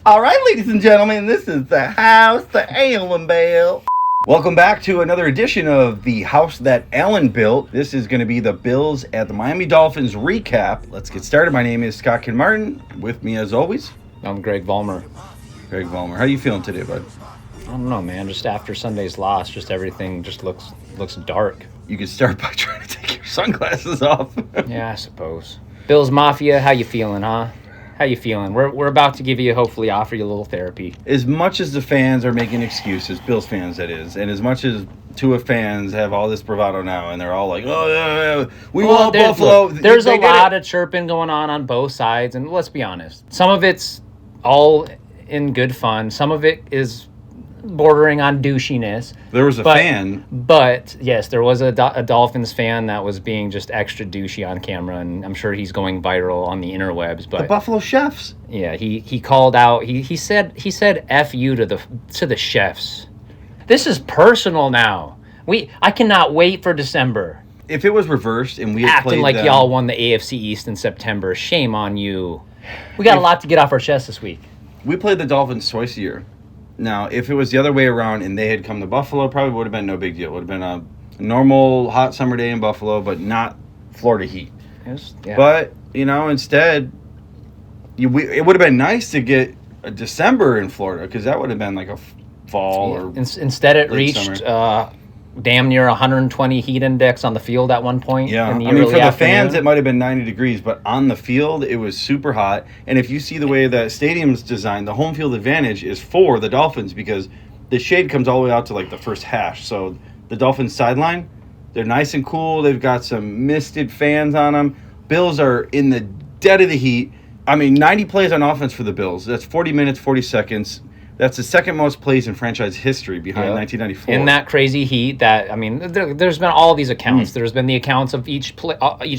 All right, ladies and gentlemen, this is the House that Alan built. Welcome back to another edition of the House that Alan built. This is going to be the Bills at the Miami Dolphins recap. Let's get started. My name is Scott Kinmartin. With me, as always, I'm Greg Vollmer. Greg Vollmer. How you feeling today, bud? I don't know, man. Just after Sunday's loss, just everything just looks dark. You could start by trying to take your sunglasses off. Yeah, I suppose. Bills Mafia, how you feeling, huh? How you feeling? We're about to give you, hopefully, offer you a little therapy. As much as the fans are making excuses, Bills fans that is, and as much as Tua fans have all this bravado now, and they're all like, oh, yeah, we want Buffalo. Look, there's a lot of chirping going on both sides, and let's be honest. Some of it's all in good fun. Some of it is bordering on douchiness. There was a fan. But, yes, there was a Dolphins fan that was being just extra douchey on camera, and I'm sure he's going viral on the interwebs. But the Buffalo chefs. Yeah, he called out. He said F you to the chefs. This is personal now. I cannot wait for December. If it was reversed and we had acting played like them, y'all won the AFC East in September, shame on you. We got a lot to get off our chest this week. We played the Dolphins twice a year. Now, if it was the other way around and they had come to Buffalo, probably would have been no big deal. It would have been a normal hot summer day in Buffalo, but not Florida heat. Yes, yeah. But, instead, it would have been nice to get a December in Florida because that would have been like a fall or instead it reached damn near 120 heat index on the field at one point. Yeah, in the for the afternoon. fans, it might have been 90 degrees, but on the field, it was super hot. And if you see the way the stadium's designed, the home field advantage is for the Dolphins because the shade comes all the way out to like the first hash. So the Dolphins sideline, they're nice and cool. They've got some misted fans on them. Bills are in the dead of the heat. 90 plays on offense for the Bills. That's 40 minutes, 40 seconds. That's the second most plays in franchise history behind 1994. In that crazy heat there's been all these accounts. There's been the accounts of each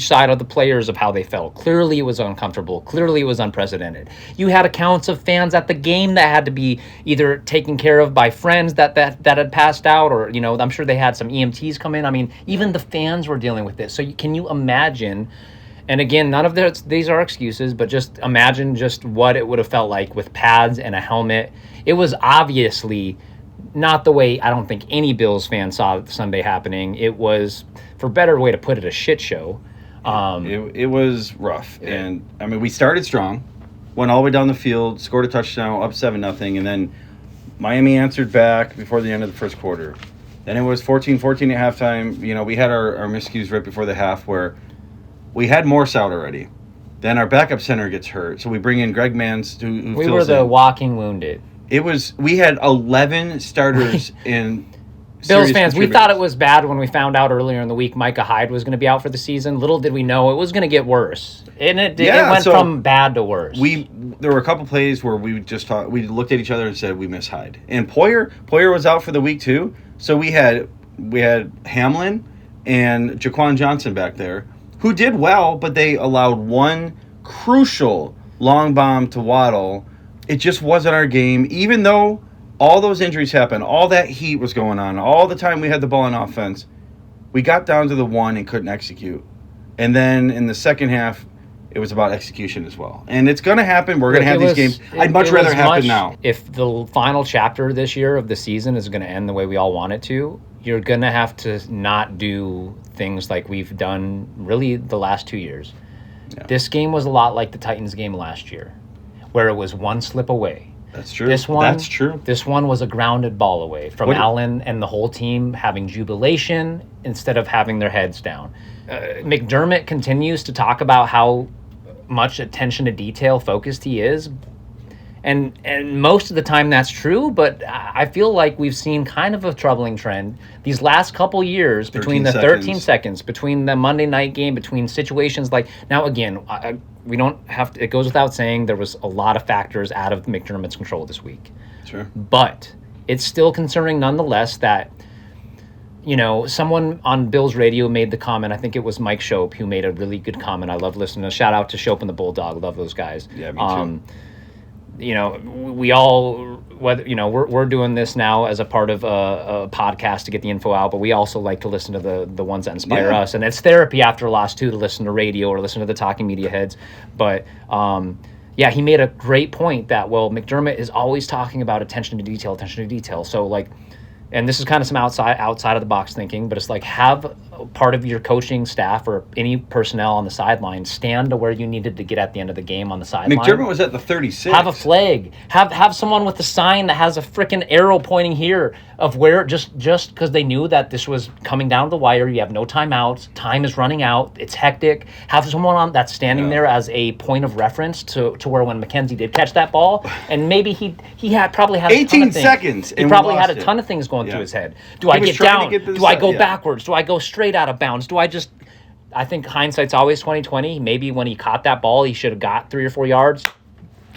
side of the players of how they felt. Clearly it was uncomfortable. Clearly it was unprecedented. You had accounts of fans at the game that had to be either taken care of by friends that had passed out or, I'm sure they had some EMTs come in. Even the fans were dealing with this. So can you imagine... And again, none of these are excuses, but just imagine just what it would have felt like with pads and a helmet. It was obviously not the way I don't think any Bills fan saw Sunday happening. It was, for better way to put it, a shit show. It was rough. And, we started strong, went all the way down the field, scored a touchdown, up 7-0, and then Miami answered back before the end of the first quarter. Then it was 14-14 at halftime. We had our miscues right before the half where we had Morse out already. Then our backup center gets hurt, so we bring in Greg Mans, who we were the walking wounded. We had 11 starters in Bills fans. We thought it was bad when we found out earlier in the week Micah Hyde was going to be out for the season. Little did we know it was going to get worse, and it went from bad to worse. There were a couple plays where we looked at each other and said we miss Hyde, and Poyer was out for the week too. So we had Hamlin and Jaquan Johnson back there, who did well, but they allowed one crucial long bomb to Waddle. It just wasn't our game, even though all those injuries happened, all that heat was going on, all the time we had the ball in offense. We got down to the one and couldn't execute. And then in the second half, it was about execution as well. And it's going to happen. We're going to have these games. I'd much rather have it now. If the final chapter this year of the season is going to end the way we all want it to, you're going to have to not do things like we've done really the last 2 years. Yeah. This game was a lot like the Titans game last year, where it was one slip away. That's true. That's true. This one was a grounded ball away from Allen and the whole team having jubilation instead of having their heads down. McDermott continues to talk about how much attention to detail focused he is. And most of the time that's true, but I feel like we've seen kind of a troubling trend these last couple years between the 13 seconds, between the Monday night game, between situations like... Now, again, we don't have to... It goes without saying there was a lot of factors out of McDermott's control this week. Sure. But it's still concerning nonetheless that, someone on Bills radio made the comment, I think it was Mike Shope, who made a really good comment. I love listening. Shout out to Shope and the Bulldog. Love those guys. Yeah, me too. We all, we're doing this now as a part of a podcast to get the info out, but we also like to listen to the ones that inspire us. And it's therapy after a loss, too, to listen to radio or listen to the talking media heads. But Yeah, he made a great point that, well, McDermott is always talking about attention to detail, attention to detail. So, like, and this is kind of some outside of the box thinking, but it's like, have part of your coaching staff or any personnel on the sideline stand to where you needed to get at the end of the game on the sideline. McDermott was at the 36. Have a flag. Have someone with a sign that has a freaking arrow pointing here of where, just because they knew that this was coming down to the wire. You have no timeouts. Time is running out. It's hectic. Have someone on that's standing there as a point of reference to where when McKenzie did catch that ball, and maybe he probably had 18 seconds. He probably had a ton of things going through his head. Do I get down? Do I go backwards? Do I go straight out of bounds? I think hindsight's always 20/20. Maybe when he caught that ball, he should have got 3 or 4 yards,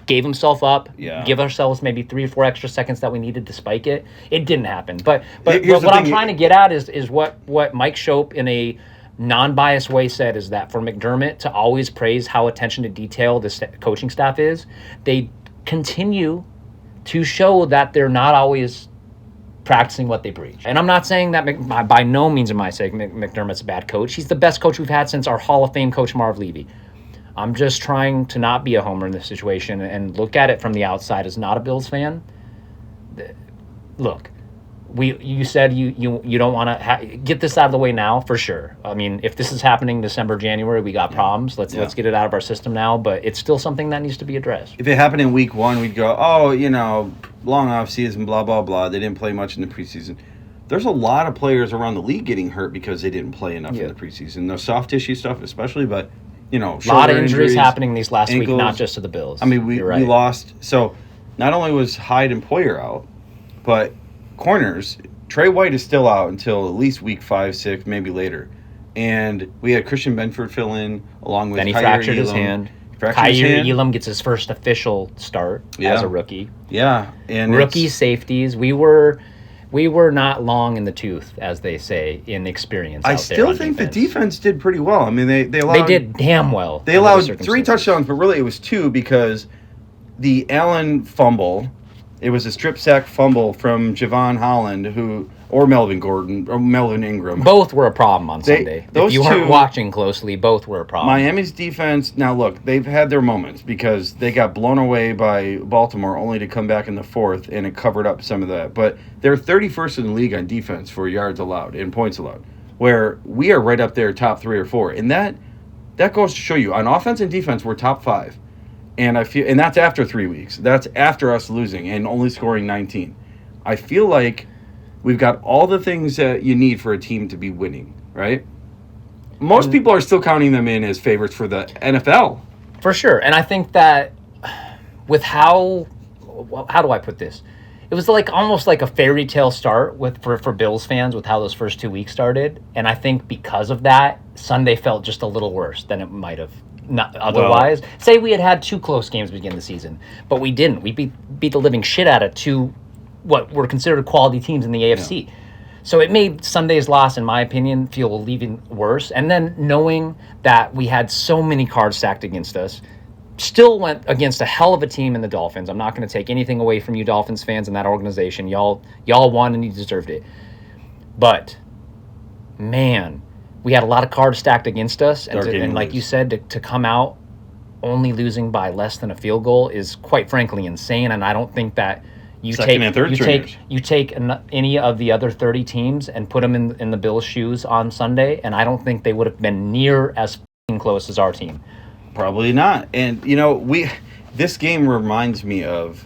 gave himself up, give ourselves maybe 3 or 4 extra seconds that we needed to spike it. It didn't happen. But what I'm trying to get at is what Mike Shope in a non-biased way said is that for McDermott to always praise how attention to detail this coaching staff is, they continue to show that they're not always practicing what they preach. And I'm not saying that by no means am I saying McDermott's a bad coach. He's the best coach we've had since our Hall of Fame coach Marv Levy. I'm just trying to not be a homer in this situation and look at it from the outside as not a Bills fan. Look, you said you don't want to get this out of the way now for sure. I mean, if this is happening December, January, we got problems. Let's get it out of our system now, but it's still something that needs to be addressed. If it happened in week 1, we'd go, oh, long off season, blah, blah, blah. They didn't play much in the preseason. There's a lot of players around the league getting hurt because they didn't play enough in the preseason. The soft tissue stuff especially, but, a lot of injuries happening these last week, not just to the Bills. I mean, we lost. So not only was Hyde and Poyer out, but corners, Trey White is still out until at least week 5, 6, maybe later. And we had Christian Benford fill in along with Then he Kyer fractured Elam. his hand. Kyer Elam gets his first official start as a rookie. Yeah. And rookie safeties. We were not long in the tooth, as they say, in experience. I still think the defense did pretty well. I mean, they allowed... They did damn well. They allowed 3 touchdowns, but really it was 2 because the Allen fumble... It was a strip sack fumble from Javon Holland, or Melvin Gordon, or Melvin Ingram. Both were a problem on Sunday. If you weren't watching closely, both were a problem. Miami's defense, now look, they've had their moments because they got blown away by Baltimore only to come back in the 4th, and it covered up some of that. But they're 31st in the league on defense for yards allowed and points allowed, where we are right up there top 3 or 4. And that goes to show you, on offense and defense, we're top 5. And that's after 3 weeks. That's after us losing and only scoring 19. I feel like we've got all the things that you need for a team to be winning, right? Most people are still counting them in as favorites for the NFL. For sure. And I think that with how do I put this? It was almost like a fairy tale start for Bills fans with how those first 2 weeks started. And I think because of that, Sunday felt just a little worse than it might have. Not otherwise. Say we had 2 close games to begin the season, but we didn't. We beat the living shit out of 2 what were considered quality teams in the AFC. Yeah. So it made Sunday's loss, in my opinion, feel even worse. And then knowing that we had so many cards stacked against us, still went against a hell of a team in the Dolphins. I'm not going to take anything away from you Dolphins fans and that organization. Y'all won and you deserved it. But man, we had a lot of cards stacked against us, and like you said, to come out only losing by less than a field goal is quite frankly insane. And I don't think that you take any of the other 30 teams and put them in the Bills' shoes on Sunday, and I don't think they would have been near as close as our team. Probably not. And this game reminds me of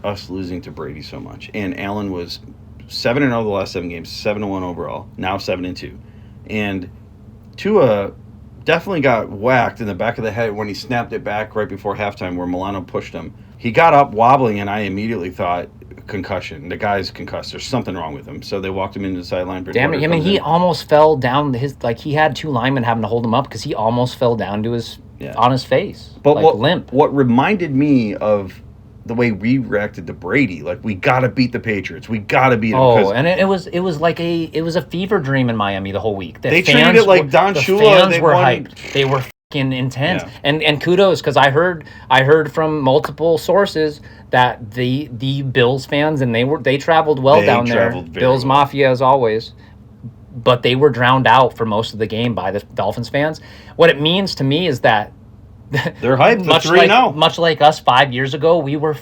us losing to Brady so much. And Allen was 7-0 the last 7 games, 7-1 overall, now 7-2. And Tua definitely got whacked in the back of the head when he snapped it back right before halftime where Milano pushed him. He got up wobbling, and I immediately thought concussion. The guy's concussed. There's something wrong with him. So they walked him into the sideline. Damn it. I mean, he almost fell down. He had 2 linemen having to hold him up because he almost fell down to on his face. But limp. What reminded me of the way we reacted to Brady, we got to beat the Patriots. We got to beat them. Oh, and it was a fever dream in Miami the whole week. They treated it like Don Shula. They were hyped. They were fucking intense. Yeah. And kudos, because I heard from multiple sources that the Bills fans, and they traveled down there. Bills Mafia as always. But they were drowned out for most of the game by the Dolphins fans. What it means to me is that They're hyped. They're 3-0. Much like us 5 years ago, we were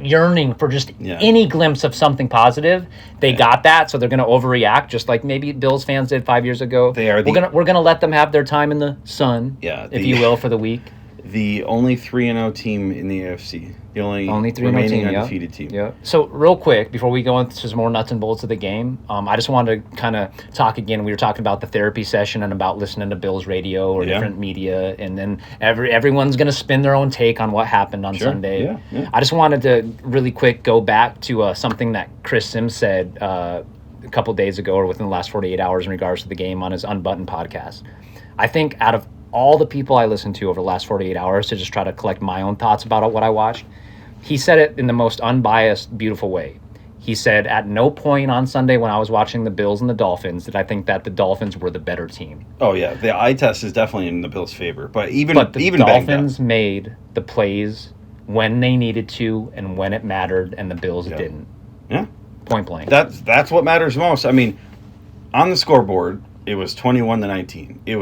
yearning for just any glimpse of something positive. They got that, so they're going to overreact, just like maybe Bills fans did 5 years ago. We're gonna let them have their time in the sun, if you will, for the week. The only 3-0 team in the AFC. The only 3-0 remaining undefeated team. Yeah. So real quick, before we go into some more nuts and bolts of the game, I just wanted to kind of talk again. We were talking about the therapy session and about listening to Bills radio or different media, and then everyone's going to spin their own take on what happened on Sunday. Yeah. I just wanted to really quick go back to something that Chris Sims said a couple days ago or within the last 48 hours in regards to the game on his Unbuttoned podcast. I think out of all the people I listened to over the last 48 hours to just try to collect my own thoughts about what I watched, he said it in the most unbiased, beautiful way. He said, at no point on Sunday when I was watching the Bills and the Dolphins did I think that the Dolphins were the better team. Oh, yeah. The eye test is definitely in the Bills' favor. But the Dolphins made the plays when they needed to and when it mattered, and the Bills didn't. Yeah. Point blank. That's what matters most. I mean, on the scoreboard, it was 21-19. It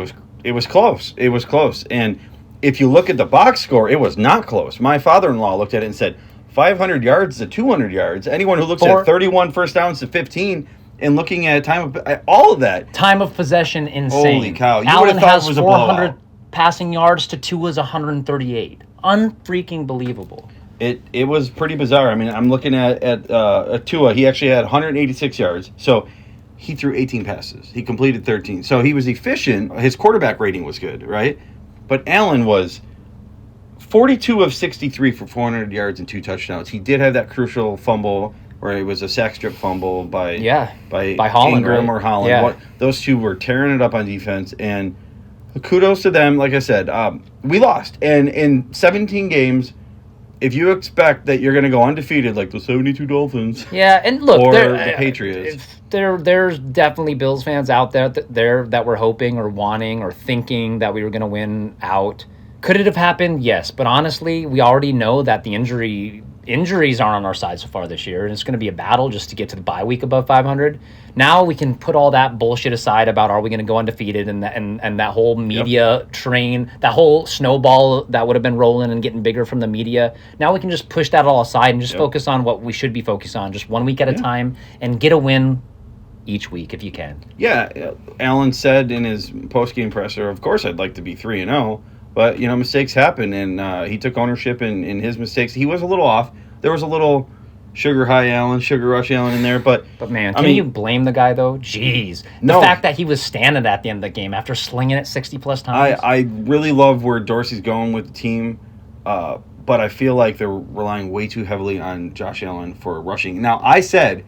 was close. It was close. And if you look at the box score, it was not close. My father-in-law looked at it and said, 500 yards to 200 yards. Anyone who looks at 31 first downs to 15 and looking at all of that. Time of possession, insane. Holy cow. You Allen would have thought has it was a 400 blowout. passing yards to Tua's 138. Unfreaking believable. It was pretty bizarre. I mean, I'm looking at Tua. He actually had 186 yards. So he threw 18 passes. He completed 13. So he was efficient. His quarterback rating was good, right? But Allen was 42 of 63 for 400 yards and 2 touchdowns. He did have that crucial fumble where it was a sack strip fumble by Holland, Ingram right? or Holland. Yeah. Those two were tearing it up on defense, and kudos to them. Like I said, we lost. And in 17 games, if you expect that you're going to go undefeated like the 72 Dolphins, and look, or the Patriots, there's definitely Bills fans out there that were hoping or wanting or thinking that we were going to win out. Could it have happened? Yes, but honestly, we already know that the injuries aren't on our side so far this year, and it's going to be a battle just to get to the bye week above 500. Now we can put all that bullshit aside about are we going to go undefeated and that whole media train, that whole snowball that would have been rolling and getting bigger from the media. Now we can just push that all aside and just focus on what we should be focused on, just 1 week at a time, and get a win each week if you can. Yeah, Allen said in his post-game presser, of course I'd like to be 3-0. But, mistakes happen, and he took ownership in his mistakes. He was a little off. There was a little sugar rush Allen in there. But man, can you blame the guy, though? Jeez. The fact that he was standing at the end of the game after slinging it 60-plus times. I really love where Dorsey's going with the team, but I feel like they're relying way too heavily on Josh Allen for rushing. Now, I said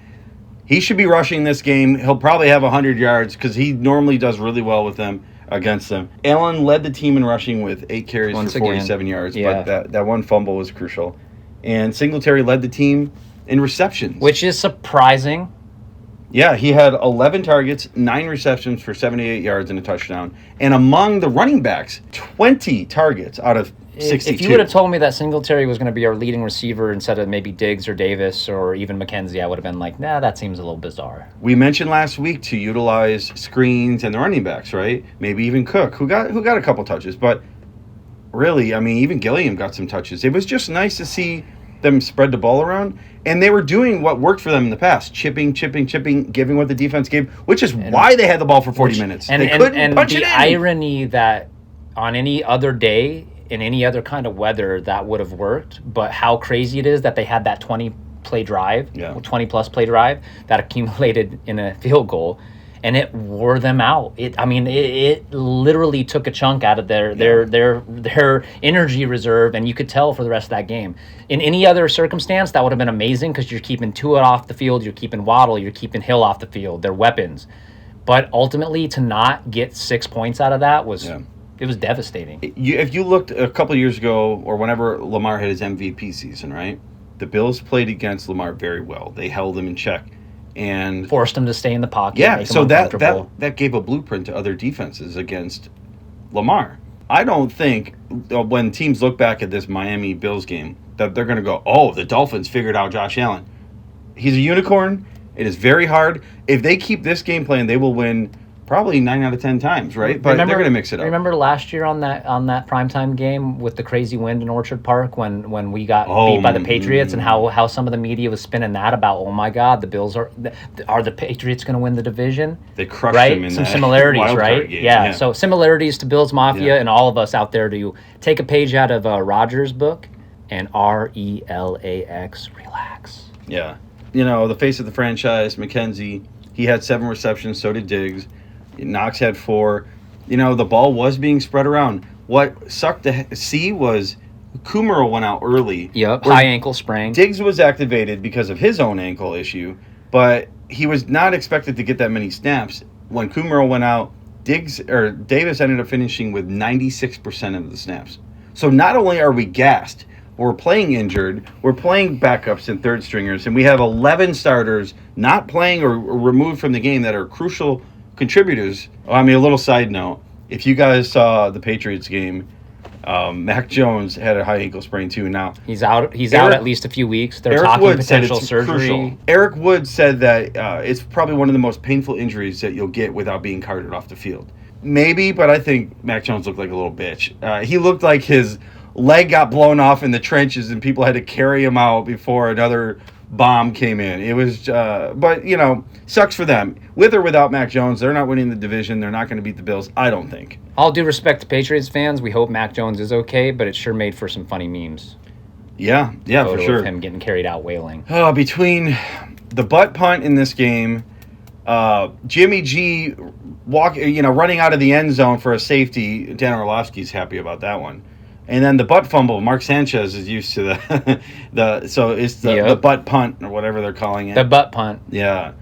he should be rushing this game. He'll probably have 100 yards because he normally does really well with them. Against them. Allen led the team in rushing with 8 carries for 47 yards, but that one fumble was crucial. And Singletary led the team in receptions. Which is surprising. Yeah, he had 11 targets, 9 receptions for 78 yards and a touchdown. And among the running backs, 20 targets out of 62. If you would have told me that Singletary was going to be our leading receiver instead of maybe Diggs or Davis or even McKenzie, I would have been like, nah, that seems a little bizarre. We mentioned last week to utilize screens and the running backs, right? Maybe even Cook, who got a couple touches. But really, I mean, even Gilliam got some touches. It was just nice to see them spread the ball around. And they were doing what worked for them in the past, chipping, giving what the defense gave, which is why they had the ball for 40 minutes. They couldn't punch it in. And the irony that on any other day, in any other kind of weather, that would have worked. But how crazy it is that they had that 20-plus play drive that accumulated in a field goal, and it wore them out. It literally took a chunk out of their energy reserve, and you could tell for the rest of that game. In any other circumstance, that would have been amazing because you're keeping Tua off the field, you're keeping Waddle, you're keeping Hill off the field. They're weapons. But ultimately, to not get 6 points out of that was... Yeah. It was devastating. If you looked a couple years ago or whenever Lamar had his MVP season, right? The Bills played against Lamar very well. They held him in check and forced him to stay in the pocket. Yeah, so that gave a blueprint to other defenses against Lamar. I don't think when teams look back at this Miami Bills game that they're going to go, "Oh, the Dolphins figured out Josh Allen." He's a unicorn. It is very hard. If they keep this game plan, they will win probably 9 out of 10 times, right? But they're going to mix it up. Remember last year on that primetime game with the crazy wind in Orchard Park when we got beat by the Patriots, and how some of the media was spinning that about, oh my God, the Bills are the Patriots going to win the division? They crushed them in some that similarities, wild right? card game. Yeah. So similarities to Bills Mafia, Yeah. and all of us out there to take a page out of Rogers' book and RELAX, relax. Yeah. You know, the face of the franchise, McKenzie, he had 7 receptions, so did Diggs. Knox had 4. You know, the ball was being spread around. What sucked to see was Kumaro went out early. Yep, high ankle sprain. Diggs was activated because of his own ankle issue, but he was not expected to get that many snaps. When Kumaro went out, Davis ended up finishing with 96% of the snaps. So not only are we gassed, we're playing injured, we're playing backups and third stringers, and we have 11 starters not playing or removed from the game that are crucial contributors. I mean, a little side note, if you guys saw the Patriots game, Mac Jones had a high ankle sprain too. Now he's out at least a few weeks. They're talking potential surgery. Crucial. Eric Wood said that it's probably one of the most painful injuries that you'll get without being carted off the field. Maybe, but I think Mac Jones looked like a little bitch. He looked like his leg got blown off in the trenches and people had to carry him out before another bomb came in. It was, but, you know, sucks for them. With or without Mac Jones, they're not winning the division. They're not going to beat the Bills, I don't think. All due respect to Patriots fans, we hope Mac Jones is okay, but it sure made for some funny memes. Yeah, for sure. Of him getting carried out wailing. Between the butt punt in this game, Jimmy G running out of the end zone for a safety. Dan Orlovsky's happy about that one. And then the butt fumble. Mark Sanchez is used to the butt punt or whatever they're calling it. The butt punt. Yeah,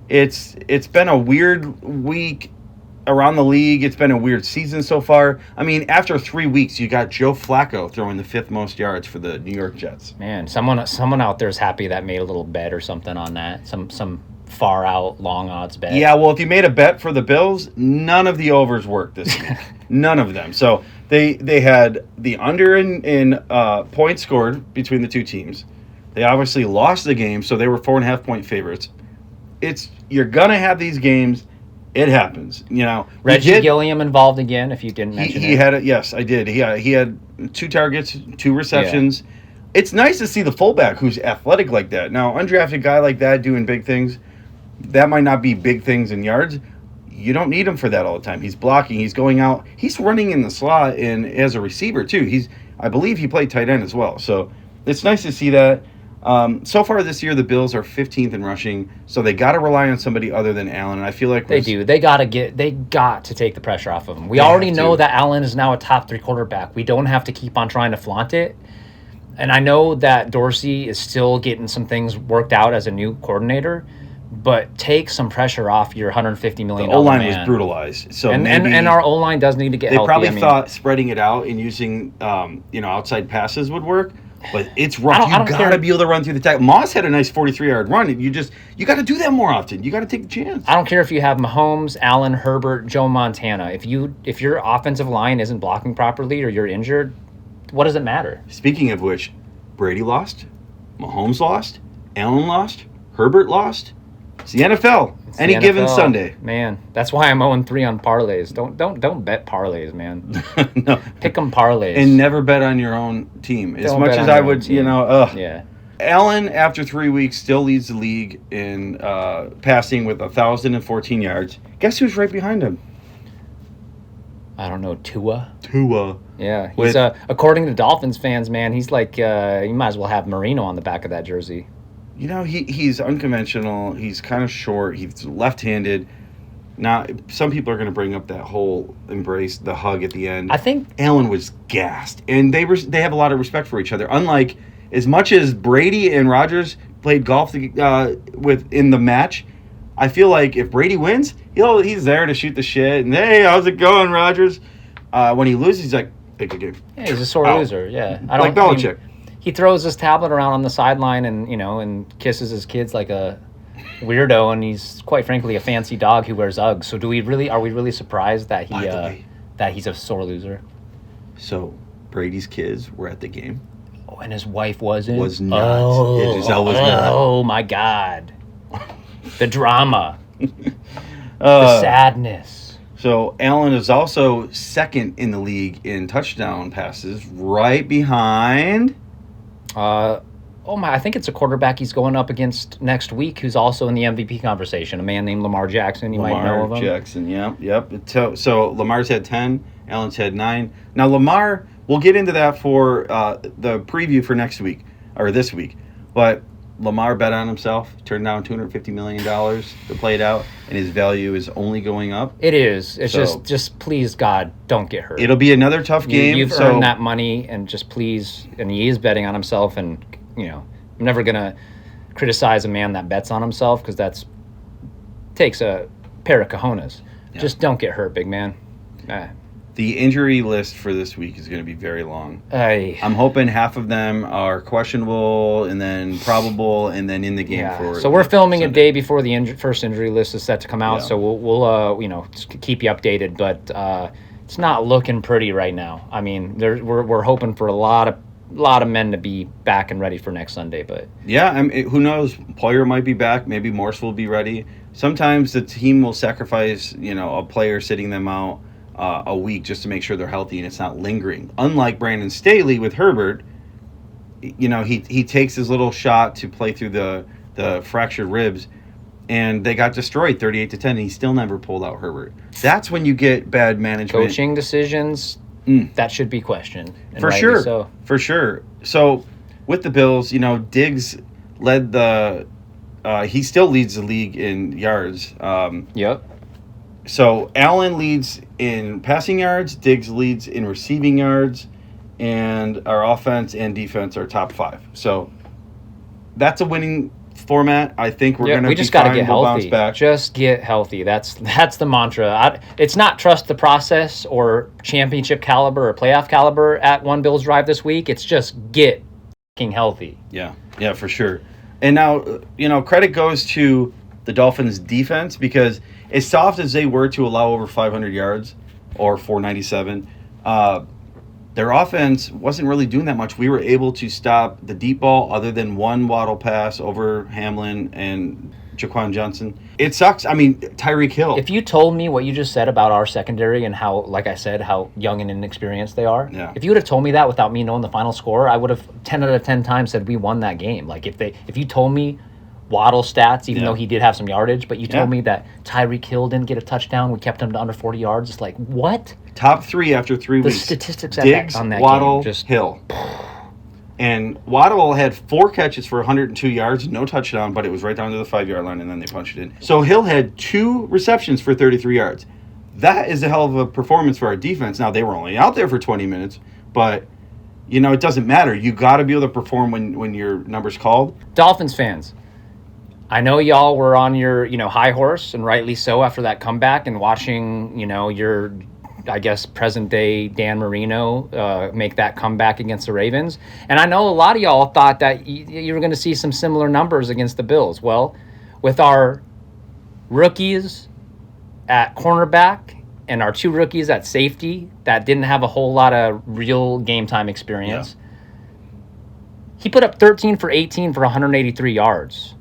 it's been a weird week around the league. It's been a weird season so far. I mean, after 3 weeks, you got Joe Flacco throwing the 5th most yards for the New York Jets. Man, someone out there is happy that made a little bet or something on that. Some far out long odds bet. Yeah, well, if you made a bet for the Bills, none of the overs worked this week. None of them. So they had the under in points scored between the two teams. They obviously lost the game, so they were 4.5 point favorites. You're gonna have these games. It happens, you know. Reggie Gilliam involved again. If you didn't mention he had it. Yes, I did. He had 2 targets, 2 receptions. Yeah. It's nice to see the fullback who's athletic like that. Now, undrafted guy like that doing big things, that might not be big things in yards. You don't need him for that all the time. He's blocking. He's going out. He's running in the slot and as a receiver too. I believe he played tight end as well. So it's nice to see that. So far this year, the Bills are 15th in rushing, so they got to rely on somebody other than Allen. And I feel like they do. They got to take the pressure off of him. We already know that Allen is now a top 3 quarterback. We don't have to keep on trying to flaunt it. And I know that Dorsey is still getting some things worked out as a new coordinator. But take some pressure off your $150 million The O-line was brutalized. So and our O-line does need to get healthy. They probably thought spreading it out and using outside passes would work, but it's rough. You got to be able to run through the tackle. Moss had a nice 43-yard run, and you got to do that more often. You got to take the chance. I don't care if you have Mahomes, Allen, Herbert, Joe Montana. If your offensive line isn't blocking properly or you're injured, what does it matter? Speaking of which, Brady lost, Mahomes lost, Allen lost, Herbert lost. It's the NFL. Any given Sunday. Man, that's why I'm 0-3 on parlays. Don't bet parlays, man. No. Pick them parlays. And never bet on your own team. As much as I would, Yeah. Allen, after 3 weeks, still leads the league in passing with 1,014 yards. Guess who's right behind him? I don't know, Tua. Yeah. He's according to Dolphins fans, man, he's like you might as well have Marino on the back of that jersey. You know, he's unconventional. He's kind of short. He's left-handed. Now, some people are going to bring up that whole embrace, the hug at the end. I think Allen was gassed, and they have a lot of respect for each other. Unlike as much as Brady and Rodgers played golf in the match, I feel like if Brady wins, he's there to shoot the shit. And hey, how's it going, Rodgers? When he loses, he's like, pick a game. Yeah, he's a sore loser. Yeah, like Belichick. He throws his tablet around on the sideline and kisses his kids like a weirdo, and he's quite frankly a fancy dog who wears Uggs. So are we really surprised that he's a sore loser? So Brady's kids were at the game. Oh, and his wife wasn't? Was not. Giselle was not. Oh my God. The drama. The sadness. So Allen is also second in the league in touchdown passes, right behind. I think it's a quarterback he's going up against next week who's also in the MVP conversation, a man named Lamar Jackson. You might know of him. Jackson, yep. So Lamar's had 10, Allen's had 9. Now Lamar, we'll get into that for the preview for next week, or this week. But Lamar bet on himself, turned down $250 million to play it out, and his value is only going up. It is. It's just please, God, don't get hurt. It'll be another tough game. You've earned that money, and just please, and he is betting on himself, and I'm never going to criticize a man that bets on himself because takes a pair of cojones. Yeah. Just don't get hurt, big man. The injury list for this week is going to be very long. I'm hoping half of them are questionable and then probable and then in the game for So we're filming Sunday. A day before the first injury list is set to come out, so we'll keep you updated, but it's not looking pretty right now. I mean, we're hoping for a lot of men to be back and ready for next Sunday, but who knows? Poyer might be back. Maybe Morse will be ready. Sometimes the team will sacrifice, a player sitting them out a week just to make sure they're healthy and it's not lingering. Unlike Brandon Staley with Herbert, he takes his little shot to play through the fractured ribs, and they got destroyed 38-10, and he still never pulled out Herbert. That's when you get bad management. Coaching decisions. That should be questioned. For sure. For sure. So with the Bills, Diggs led he still leads the league in yards. Yep. So Allen leads in passing yards, Diggs leads in receiving yards, and our offense and defense are top 5. So that's a winning format. I think we're going to be just got to get we'll healthy. Bounce back. Just get healthy. That's the mantra. It's not trust the process or championship caliber or playoff caliber at One Bills Drive this week. It's just get fucking healthy. Yeah, for sure. And now, credit goes to the Dolphins defense because as soft as they were to allow over 500 yards or 497, their offense wasn't really doing that much. We were able to stop the deep ball other than one Waddle pass over Hamlin and Jaquan Johnson. It sucks. I mean, Tyreek Hill. If you told me what you just said about our secondary and how, like I said, how young and inexperienced they are, if you would have told me that without me knowing the final score, I would have 10 out of 10 times said we won that game. Like if you told me Waddle stats, even though he did have some yardage, but you told me that Tyreek Hill didn't get a touchdown, we kept him to under 40 yards. It's like, what? Top 3 after 3 weeks. The statistics Diggs, on that Waddle, game. Just Hill. And Waddle had 4 catches for 102 yards, no touchdown, but it was right down to the 5-yard line, and then they punched it in. So Hill had 2 receptions for 33 yards. That is a hell of a performance for our defense. Now, they were only out there for 20 minutes, but, it doesn't matter. You got to be able to perform when your number's called. Dolphins fans, I know y'all were on your, high horse, and rightly so after that comeback and watching, your, I guess, present-day Dan Marino make that comeback against the Ravens. And I know a lot of y'all thought that you were going to see some similar numbers against the Bills. Well, with our rookies at cornerback and our 2 rookies at safety that didn't have a whole lot of real game-time experience, he put up 13 for 18 for 183 yards.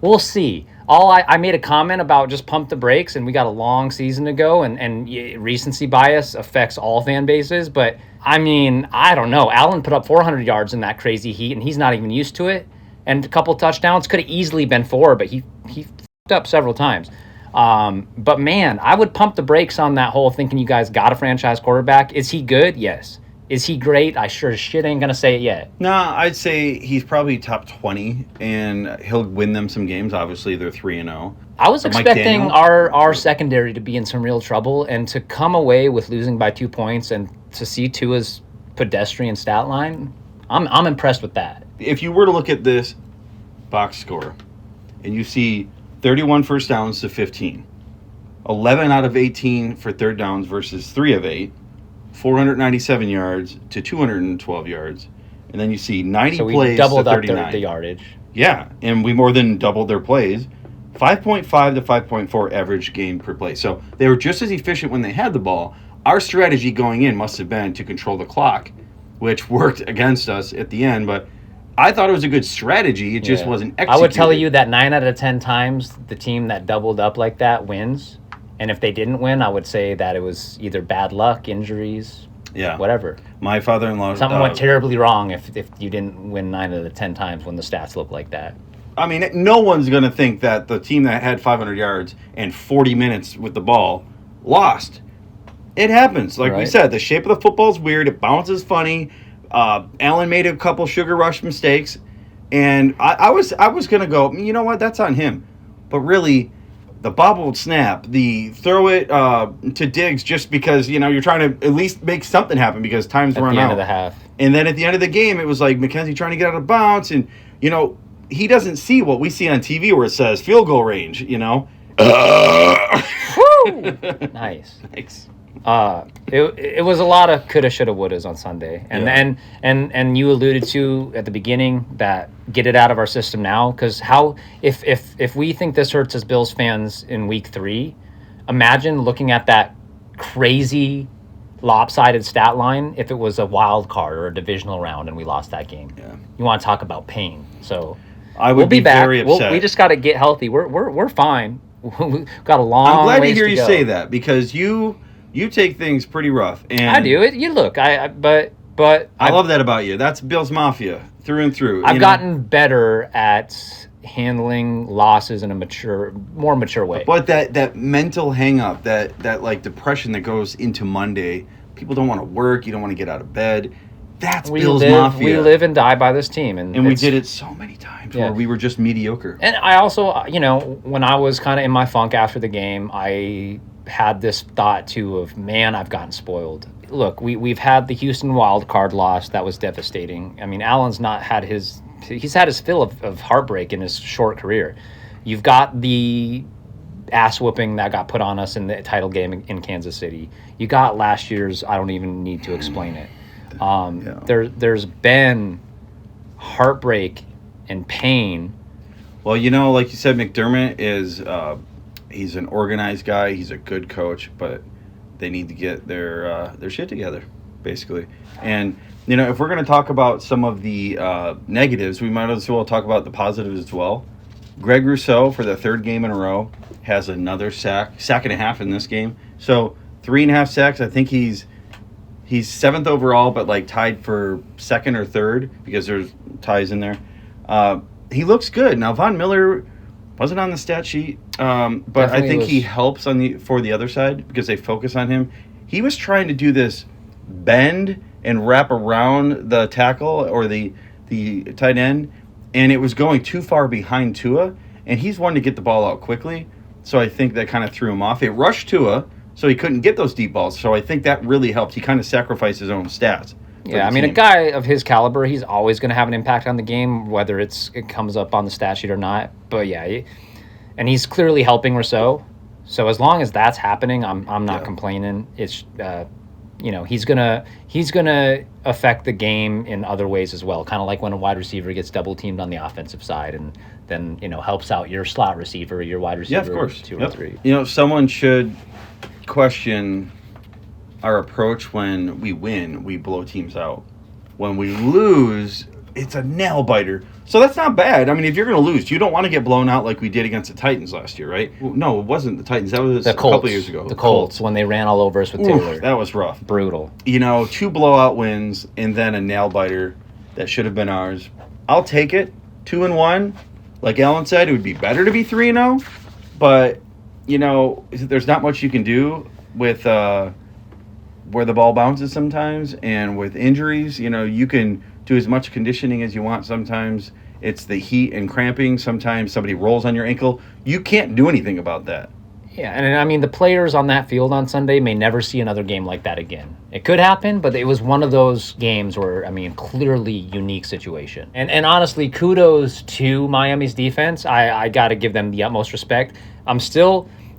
We'll see. I made a comment about just pump the brakes, and we got a long season to go, and recency bias affects all fan bases. But, I mean, I don't know. Allen put up 400 yards in that crazy heat, and he's not even used to it. And a couple touchdowns could have easily been 4, but he f***ed up several times. But, man, I would pump the brakes on that whole thinking you guys got a franchise quarterback. Is he good? Yes. Is he great? I sure as shit ain't going to say it yet. Nah, I'd say he's probably top 20, and he'll win them some games. Obviously, they're 3-0. I was expecting our secondary to be in some real trouble, and to come away with losing by 2 points and to see Tua's pedestrian stat line, I'm impressed with that. If you were to look at this box score, and you see 31 first downs to 15, 11 out of 18 for third downs versus 3 of 8, 497 yards to 212 yards, and then you see 90 so we plays doubled to 39. Up the yardage. Yeah, and we more than doubled their plays. 5.5 to 5.4 average game per play. So they were just as efficient when they had the ball. Our strategy going in must have been to control the clock, which worked against us at the end, but I thought it was a good strategy. It just wasn't executed. I would tell you that 9 out of 10 times the team that doubled up like that wins. And if they didn't win, I would say that it was either bad luck, injuries, whatever. My father-in-law... Something went terribly wrong if you didn't win 9 out of the 10 times when the stats look like that. I mean, no one's going to think that the team that had 500 yards and 40 minutes with the ball lost. It happens. Like we said, the shape of the football is weird. It bounces funny. Allen made a couple sugar rush mistakes. And I was going to go, you know what, that's on him. But really, the bobbled snap, the throw it to Diggs just because, you're trying to at least make something happen because time's run out. At the end of the half. And then at the end of the game, it was like McKenzie trying to get out of bounds. And, he doesn't see what we see on TV where it says field goal range, Woo! Nice. It was a lot of coulda, shoulda, wouldas on Sunday, and you alluded to at the beginning that get it out of our system now, because if we think this hurts as Bills fans in Week 3, imagine looking at that crazy lopsided stat line if it was a wild card or a divisional round and we lost that game. Yeah. You want to talk about pain? So I would be back. Very upset. We just got to get healthy. We're fine. We've got a long. I'm glad to ways hear to you go. say that because you take things pretty rough. And I do it. You look. But I love that about you. That's Bills Mafia through and through. I've gotten better at handling losses in a more mature way. But that mental hang up, that like depression that goes into Monday, people don't want to work, you don't want to get out of bed. That's Bills Mafia. We live and die by this team. And we did it so many times where we were just mediocre. And I also, when I was kind of in my funk after the game, I had this thought too of, man, I've gotten spoiled. Look, we've had the Houston wild card loss. That was devastating. I mean, Allen's he's had his fill of heartbreak in his short career. You've got the ass whooping that got put on us in the title game in Kansas City. You got last year's, I don't even need to explain it. There's been heartbreak and pain. Well, like you said, McDermott is he's an organized guy. He's a good coach, but they need to get their shit together, basically. And if we're going to talk about some of the negatives, we might as well talk about the positives as well. Greg Rousseau, for the third game in a row, has another sack and a half in this game. So 3.5 sacks. I think he's 7th overall, but like tied for second or third because there's ties in there. He looks good. Now, Von Miller wasn't on the stat sheet, but definitely I think he helps for the other side because they focus on him. He was trying to do this bend and wrap around the tackle or the tight end, and it was going too far behind Tua, and he's wanting to get the ball out quickly, so I think that kind of threw him off. It rushed Tua, so he couldn't get those deep balls. So I think that really helped. He kind of sacrificed his own stats. Yeah, I mean, a guy of his caliber, he's always going to have an impact on the game, whether it comes up on the stat sheet or not. But yeah, and he's clearly helping Rousseau. So as long as that's happening, I'm not complaining. It's he's gonna affect the game in other ways as well. Kind of like when a wide receiver gets double teamed on the offensive side, and then helps out your slot receiver, your wide receiver, 2 or 3. Someone should question our approach. When we win, we blow teams out. When we lose, it's a nail biter. So that's not bad. I mean, if you're going to lose, you don't want to get blown out like we did against the Titans last year, right? No, it wasn't the Titans. That was the Colts, a couple years ago. The Colts, when they ran all over us with Taylor. That was rough. Brutal. 2 blowout wins and then a nail biter that should have been ours. I'll take it. 2-1. Like Alan said, it would be better to be 3-0. But, there's not much you can do with where the ball bounces sometimes, and with injuries, you can do as much conditioning as you want. Sometimes it's the heat and cramping. Sometimes somebody rolls on your ankle. You can't do anything about that. Yeah, and I mean, the players on that field on Sunday may never see another game like that again. It could happen, but it was one of those games where, clearly unique situation. And honestly, kudos to Miami's defense. I got to give them the utmost respect.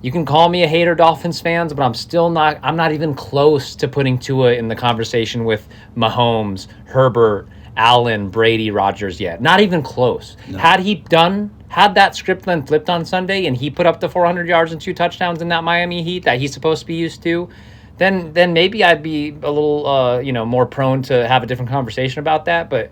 You can call me a hater, Dolphins fans, but I'm not even close to putting Tua in the conversation with Mahomes, Herbert, Allen, Brady, Rodgers yet. Not even close. No. Had that script then flipped on Sunday and he put up the 400 yards and 2 touchdowns in that Miami Heat that he's supposed to be used to, then maybe I'd be a little more prone to have a different conversation about that. But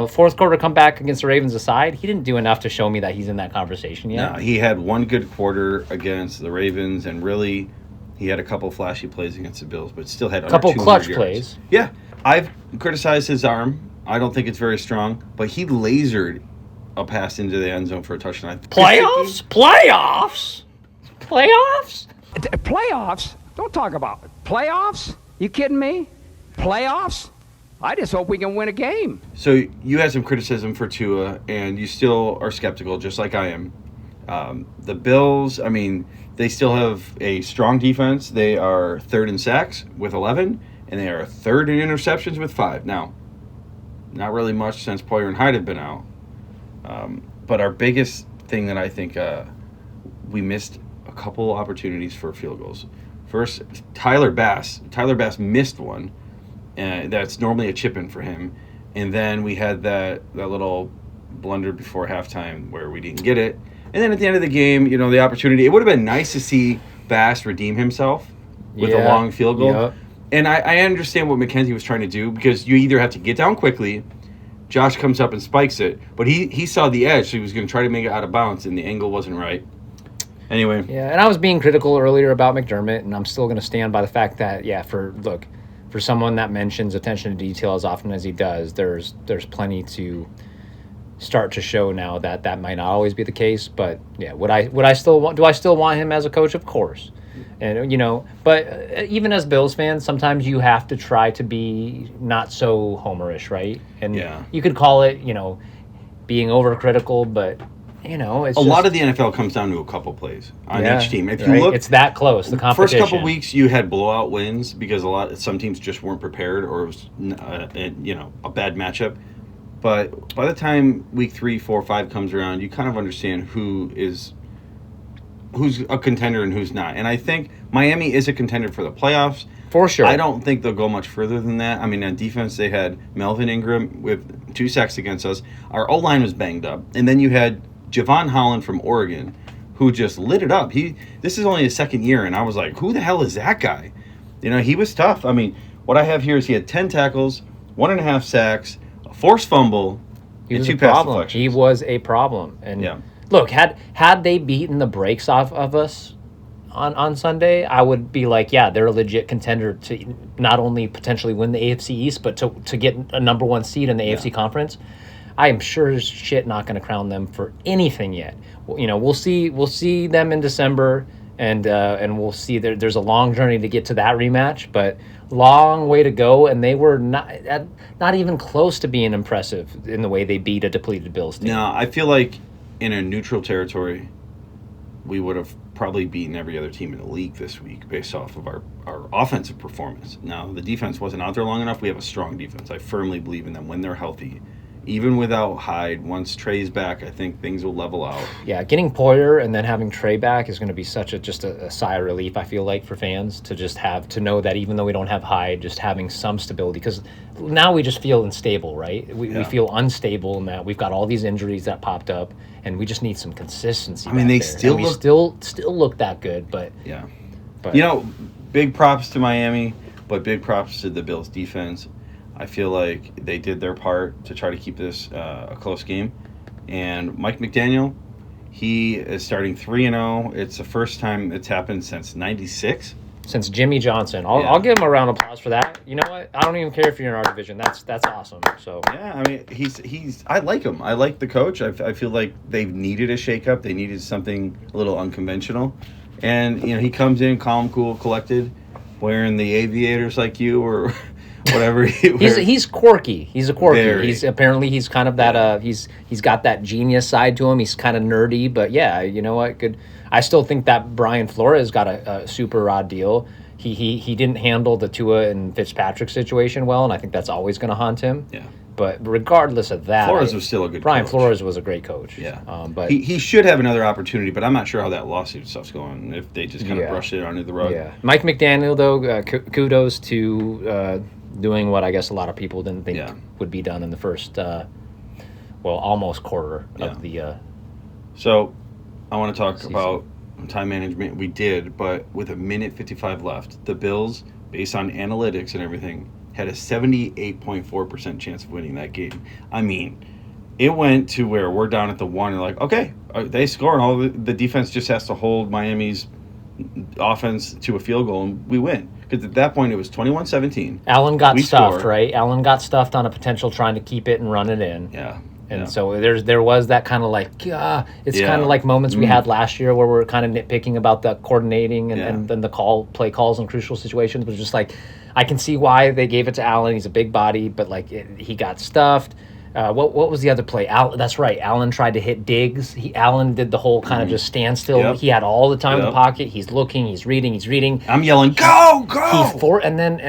fourth quarter comeback against the Ravens aside, he didn't do enough to show me that he's in that conversation yet. No, he had one good quarter against the Ravens, and really, he had a couple flashy plays against the Bills, but still had a couple clutch yards. Plays. Yeah, I've criticized his arm. I don't think it's very strong, but he lasered a pass into the end zone for a touchdown. Playoffs? Playoffs? Don't talk about it. Playoffs? You kidding me? Playoffs? I just hope we can win a game. So you had some criticism for Tua, and you still are skeptical, just like I am. The Bills, I mean, they still have a strong defense. They are third in sacks with 11, and they are third in interceptions with 5. Now, not really much since Poyer and Hyde have been out. But our biggest thing that I think we missed a couple opportunities for field goals. First, Tyler Bass missed one. That's normally a chip in for him. And then we had that little blunder before halftime where we didn't get it. And then at the end of the game, the opportunity. It would have been nice to see Bass redeem himself with a long field goal. Yep. And I understand what McKenzie was trying to do, because you either have to get down quickly, Josh comes up and spikes it, but he saw the edge, so he was going to try to make it out of bounds, and the angle wasn't right. Anyway. Yeah, and I was being critical earlier about McDermott, and I'm still going to stand by the fact that, for someone that mentions attention to detail as often as he does, there's plenty to start to show now that might not always be the case. But yeah, do I still want him as a coach? Of course. And but even as Bills fans, sometimes you have to try to be not so homerish, right? And you could call it, being overcritical, but it's a lot of the NFL comes down to a couple plays on each team. If you look, it's that close. The competition. First couple weeks, you had blowout wins because some teams just weren't prepared, or it was a bad matchup. But by the time week 3, 4, 5 comes around, you kind of understand who's a contender and who's not. And I think Miami is a contender for the playoffs. For sure. I don't think they'll go much further than that. I mean, on defense, they had Melvin Ingram with 2 sacks against us. Our O-line was banged up. And then you had Javon Holland from Oregon, who just lit it up. This is only his second year, and I was like, who the hell is that guy? He was tough. I mean, what I have here is he had 10 tackles, 1.5 sacks, a forced fumble, and 2 pass deflections. He was a problem. And look, had they beaten the brakes off of us on Sunday, I would be like, yeah, they're a legit contender to not only potentially win the AFC East, but to get a number 1 seed in the AFC Conference. I am sure as shit not going to crown them for anything yet. We'll see them in December, and we'll see there's a long journey to get to that rematch, but long way to go, and they were not even close to being impressive in the way they beat a depleted Bills team. No, I feel like in a neutral territory, we would have probably beaten every other team in the league this week based off of our offensive performance. Now, the defense wasn't out there long enough. We have a strong defense. I firmly believe in them when they're healthy. Even without Hyde, once Trey's back, I think things will level out. Yeah, getting Poyer and then having Trey back is going to be such a sigh of relief, I feel like, for fans to know that even though we don't have Hyde, just having some stability. Because now we just feel unstable, right? We feel unstable in that we've got all these injuries that popped up, and we just need some consistency. I mean, they still look that good, but yeah. But big props to Miami, but big props to the Bills defense. I feel like they did their part to try to keep this a close game. And Mike McDaniel, he is starting 3-0. It's the first time it's happened since '96. Since Jimmy Johnson. I'll give him a round of applause for that. You know what? I don't even care if you're in our division. That's awesome. So yeah, I mean, he's I like him. I like the coach. I feel like they've needed a shakeup. They needed something a little unconventional. And he comes in calm, cool, collected, wearing the aviators like you or whatever. He's quirky. He's a quirky. Very. He's kind of that. He's got that genius side to him. He's kind of nerdy, but yeah, you know what? Good. I still think that Brian Flores got a super odd deal. He didn't handle the Tua and Fitzpatrick situation well, and I think that's always going to haunt him. Yeah. But regardless of that, Flores was still a good Brian coach. Flores was a great coach. Yeah. But he should have another opportunity, but I'm not sure how that lawsuit stuff's going, if they just kind of brushed it under the rug. Yeah. Mike McDaniel, though, kudos to doing what I guess a lot of people didn't think would be done in the first, almost quarter of the So I want to talk season. about time management, we did, but with a minute 55 left, the Bills, based on analytics and everything, had a 78.4% chance of winning that game. I mean, it went to where we're down at the 1 and like, okay, they score and all the defense just has to hold Miami's offense to a field goal and we win. Because at that point it was 21-17. Allen got stuffed, score. right? Allen got stuffed on a potential trying to keep it and run it in. Yeah. And so there was that kind of like, it's kind of like moments we had last year where we're kind of nitpicking about the coordinating and then the play calls in crucial situations. But just like, I can see why they gave it to Allen. He's a big body, but like he got stuffed. What was the other play? That's right. Allen tried to hit Diggs. Allen did the whole kind of just standstill. Yep. He had all the time in the pocket. He's looking. He's reading. I'm yelling, go! And then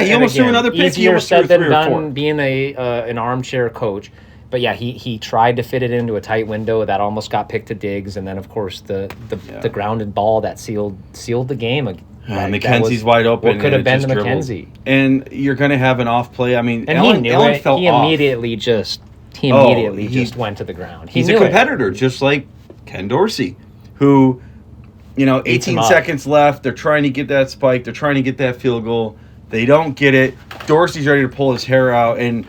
he almost threw another pick. Easier said than 3 or 4. done being an armchair coach. But yeah, he tried to fit it into a tight window that almost got picked to Diggs, and then of course the grounded ball that sealed the game. McKenzie's wide open. What could have been to McKenzie? And you're going to have an off play. I mean, And Allen he knew it. fell He off. immediately just went to the ground. He's a competitor, just like Ken Dorsey, who, 18 seconds left. They're trying to get that spike. They're trying to get that field goal. They don't get it. Dorsey's ready to pull his hair out. And,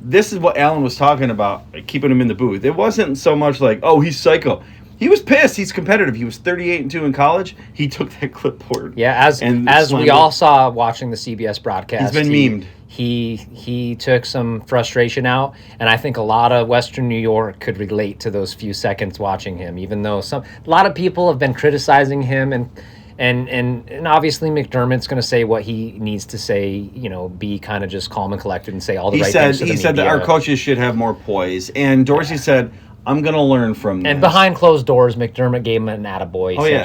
this is what Allen was talking about, keeping him in the booth. It wasn't so much like, oh, he's psycho. He was pissed. He's competitive. He was 38-2 in college. He took that clipboard. Yeah, as we all saw watching the CBS broadcast. He's been memed. He took some frustration out, and I think a lot of Western New York could relate to those few seconds watching him. Even though a lot of people have been criticizing him, and obviously McDermott's going to say what he needs to say. Be kind of just calm and collected and say all the right things to the media. He said that our coaches should have more poise, and Dorsey said, I'm going to learn from this. And behind closed doors, McDermott gave him an attaboy. Oh, so yeah.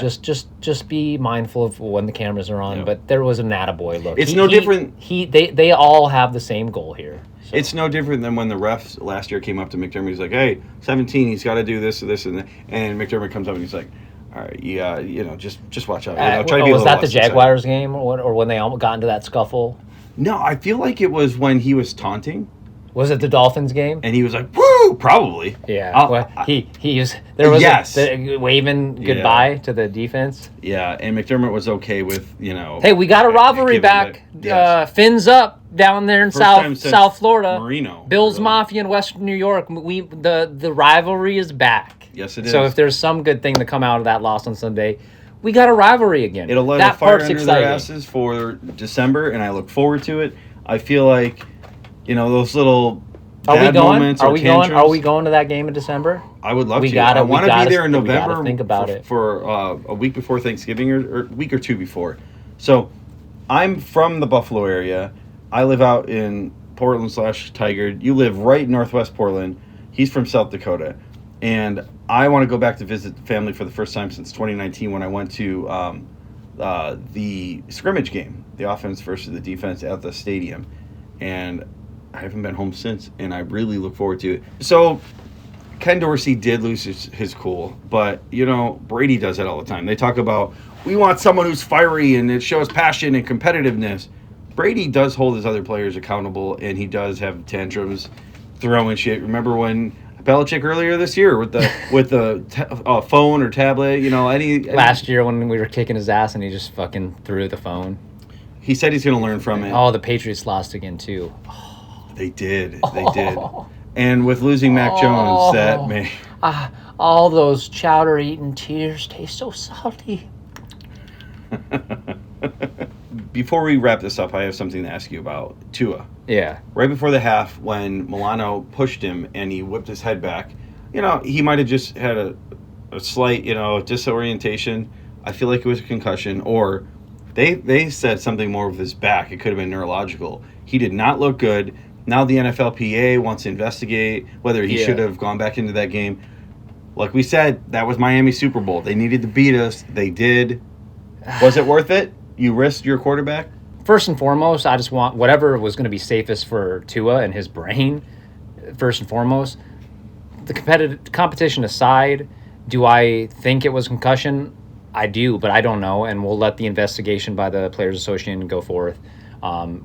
just be mindful of when the cameras are on. Yep. But there was an attaboy look. It's no different. They all have the same goal here. So. It's no different than when the refs last year came up to McDermott. He's like, hey, 17, he's got to do this and this and that. And McDermott comes up and he's like, all right, yeah, just watch out. Try to be was that the Jaguars game or when they all got into that scuffle? No, I feel like it was when he was taunting. Was it the Dolphins game? And he was like, "Woo!" Probably. Yeah. He was there was yes. waving goodbye to the defense. Yeah, and McDermott was okay with Hey, we got a rivalry back. Yes. Fins up down there in South Florida. Marino. Bills Mafia in Western New York. The rivalry is back. Yes, it is. So if there's some good thing to come out of that loss on Sunday, we got a rivalry again. It'll let that a fire part's under exciting. their asses for December, and I look forward to it. I feel like. Those little moments. Are we going to that game in December? I would love to. I want to be there in November. Think about it for a week before Thanksgiving or a week or two before. So, I'm from the Buffalo area. I live out in Portland/Tigard. You live right northwest Portland. He's from South Dakota, and I want to go back to visit family for the first time since 2019 when I went to the scrimmage game, the offense versus the defense at the stadium, and I haven't been home since, and I really look forward to it. So, Ken Dorsey did lose his cool, but, Brady does it all the time. They talk about, we want someone who's fiery and it shows passion and competitiveness. Brady does hold his other players accountable, and he does have tantrums, throwing shit. Remember when Belichick earlier this year with the phone or tablet, Last year when we were kicking his ass and he just fucking threw the phone. He said he's going to learn from it. Oh, the Patriots lost again, too. They did. And with losing Mac Jones, that may... all those chowder-eating tears taste so salty. Before we wrap this up, I have something to ask you about Tua. Yeah. Right before the half, when Milano pushed him and he whipped his head back, he might have just had a slight, disorientation. I feel like it was a concussion. Or they said something more with his back. It could have been neurological. He did not look good. Now the NFLPA wants to investigate whether he should have gone back into that game. Like we said, that was Miami Super Bowl. They needed to beat us. They did. Was it worth it? You risked your quarterback? First and foremost, I just want whatever was going to be safest for Tua and his brain. First and foremost, the competition aside, do I think it was concussion? I do, but I don't know, and we'll let the investigation by the Players Association go forth.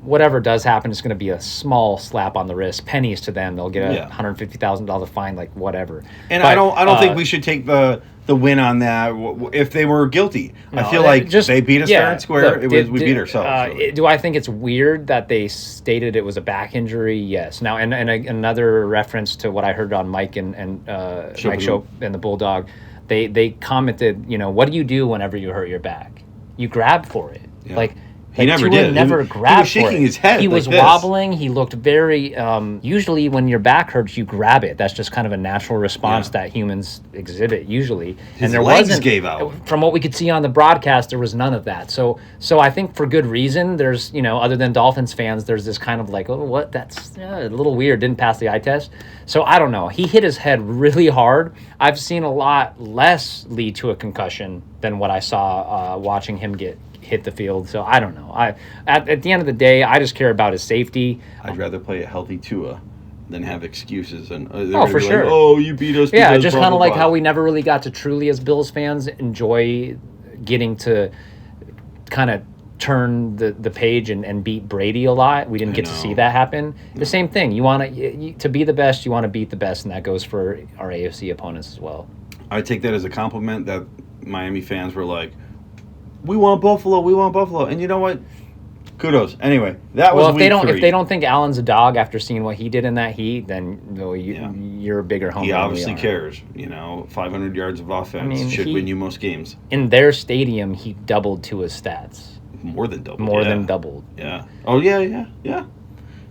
Whatever does happen is going to be a small slap on the wrist, pennies to them. They'll get a $150,000 fine, like whatever. And but, I don't think we should take the win on that if they were guilty. I feel like they beat us fair and square. Look, we beat ourselves. Really. Do I think it's weird that they stated it was a back injury? Yes. Now, and another reference to what I heard on Mike and Mike Shope and the Bulldog, they commented, what do you do whenever you hurt your back? You grab for it. Yeah. He never did. Never grabbed. He was shaking his head. He was wobbling. He looked very. Usually, when your back hurts, you grab it. That's just kind of a natural response that humans exhibit usually. His legs gave out. From what we could see on the broadcast, there was none of that. So I think for good reason. There's other than Dolphins fans, there's this kind of like, oh, what? That's a little weird. Didn't pass the eye test. So I don't know. He hit his head really hard. I've seen a lot less lead to a concussion than what I saw watching him hit the field. So I don't know. At the end of the day, I just care about his safety. I'd rather play a healthy Tua than have excuses. And for sure. Like, you beat us. Yeah, just kind of like how we never really got to truly, as Bills fans, enjoy getting to kind of turn the page and beat Brady a lot. We didn't get to see that happen. The same thing. You want to be the best. You want to beat the best, and that goes for our AFC opponents as well. I take that as a compliment that Miami fans were like, we want Buffalo. And you know what? Kudos. Anyway, that was week 3. If they don't think Allen's a dog after seeing what he did in that heat, then you're a bigger homer. He obviously cares. 500 yards of offense should win you most games. In their stadium, he doubled to his stats. More than doubled. More than doubled. Yeah. Oh, yeah.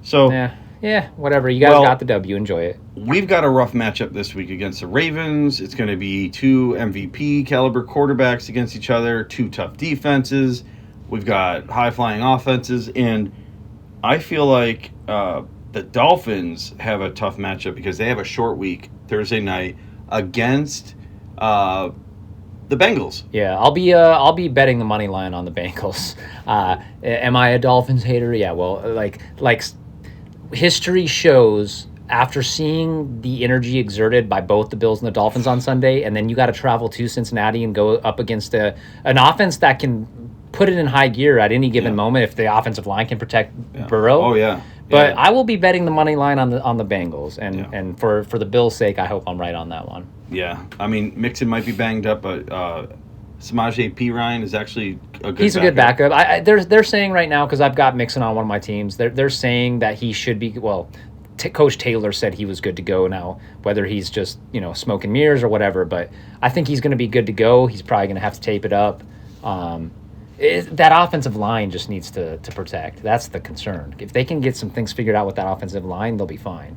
So... Yeah, whatever. You guys got the W. Enjoy it. We've got a rough matchup this week against the Ravens. It's going to be 2 MVP caliber quarterbacks against each other, 2 tough defenses. We've got high-flying offenses, and I feel like the Dolphins have a tough matchup because they have a short week Thursday night against the Bengals. Yeah, I'll be betting the money line on the Bengals. Am I a Dolphins hater? Yeah, well, like history shows, after seeing the energy exerted by both the Bills and the Dolphins on Sunday, and then you got to travel to Cincinnati and go up against an offense that can put it in high gear at any given moment if the offensive line can protect Burrow. Oh, yeah. But I will be betting the money line on the Bengals, and for the Bills' sake, I hope I'm right on that one. Yeah, I mean, Mixon might be banged up, but Samaje Perine is actually a good. He's a good backup. They're saying right now, because I've got Mixon on one of my teams, they're saying that he should be. Well, Coach Taylor said he was good to go now. Whether he's just smoke and mirrors or whatever, but I think he's going to be good to go. He's probably going to have to tape it up. That offensive line just needs to protect. That's the concern. If they can get some things figured out with that offensive line, they'll be fine.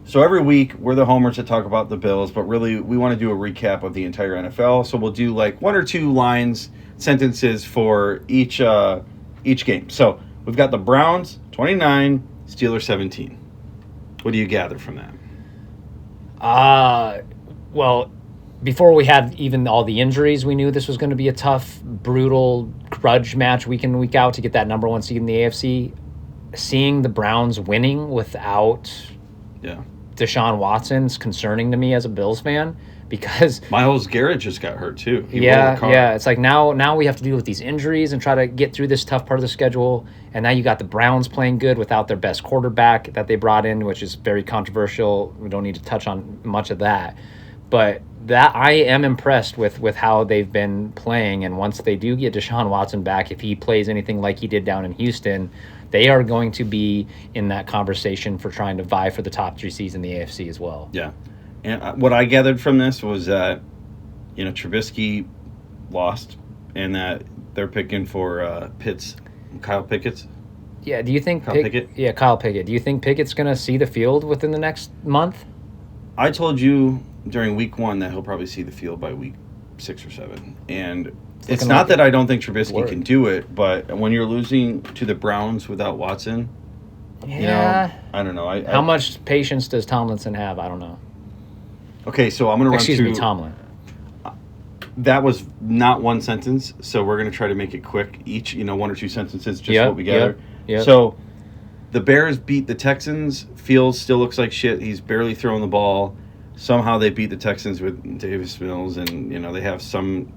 So every week, we're the homers that talk about the Bills, but really, we want to do a recap of the entire NFL. So we'll do like 1 or 2 sentences for each game. So we've got the Browns, 29, Steelers, 17. What do you gather from that? Well, before we had even all the injuries, we knew this was going to be a tough, brutal grudge match week in, week out to get that number 1 seed in the AFC. Seeing the Browns winning without Deshaun Watson's concerning to me as a Bills fan, because Myles Garrett just got hurt too. It's like now we have to deal with these injuries and try to get through this tough part of the schedule. And now you got the Browns playing good without their best quarterback that they brought in, which is very controversial. We don't need to touch on much of that, but that I am impressed with how they've been playing. And once they do get Deshaun Watson back, if he plays anything like he did down in Houston, they are going to be in that conversation for trying to vie for the top 3 seeds in the AFC as well. Yeah. And what I gathered from this was that, Trubisky lost and that they're picking for Kyle Pickett. Yeah, do you think Pickett? Yeah, Kyle Pickett. Do you think Pickett's going to see the field within the next month? I told you during week 1 that he'll probably see the field by week 6 or 7. And it's not that I don't think Trubisky can do it, but when you're losing to the Browns without Watson, I don't know. How much patience does Tomlinson have? I don't know. Okay, so I'm going to run through... Excuse me, Tomlin. That was not 1 sentence, so we're going to try to make it quick. Each, 1 or 2 sentences, just what we gathered. Yep. So the Bears beat the Texans. Fields still looks like shit. He's barely throwing the ball. Somehow they beat the Texans with Davis Mills, and, they have some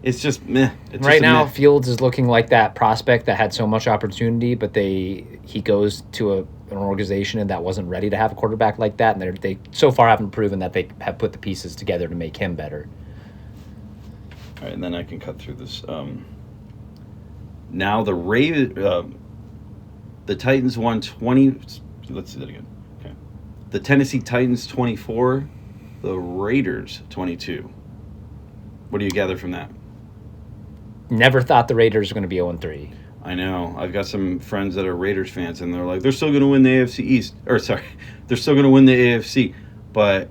It's just meh. It's Right just a now, meh. Fields is looking like that prospect that had so much opportunity, but he goes to an organization and that wasn't ready to have a quarterback like that, and they so far haven't proven that they have put the pieces together to make him better. All right, and then I can cut through this. Now the Titans won 20. Let's see that again. Okay, the Tennessee Titans 24, the Raiders 22. What do you gather from that? Never thought the Raiders were going to be 0-3. I know. I've got some friends that are Raiders fans, and they're like, they're still going to win the AFC East. Or, sorry, they're still going to win the AFC. But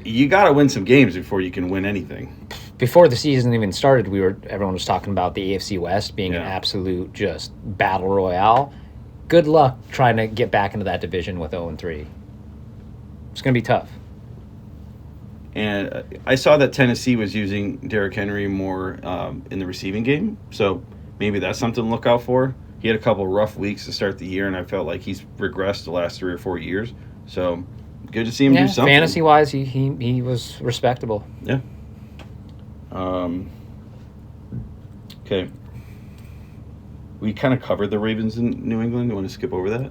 you got to win some games before you can win anything. Before the season even started, everyone was talking about the AFC West being an Yeah. absolute just battle royale. Good luck trying to get back into that division with 0-3. It's going to be tough. And I saw that Tennessee was using Derrick Henry more in the receiving game. So maybe that's something to look out for. He had a couple rough weeks to start the year, and I felt like he's regressed the last 3 or 4 years. So good to see him do something. Fantasy-wise, he was respectable. Yeah. Okay. We kind of covered the Ravens in New England. You want to skip over that?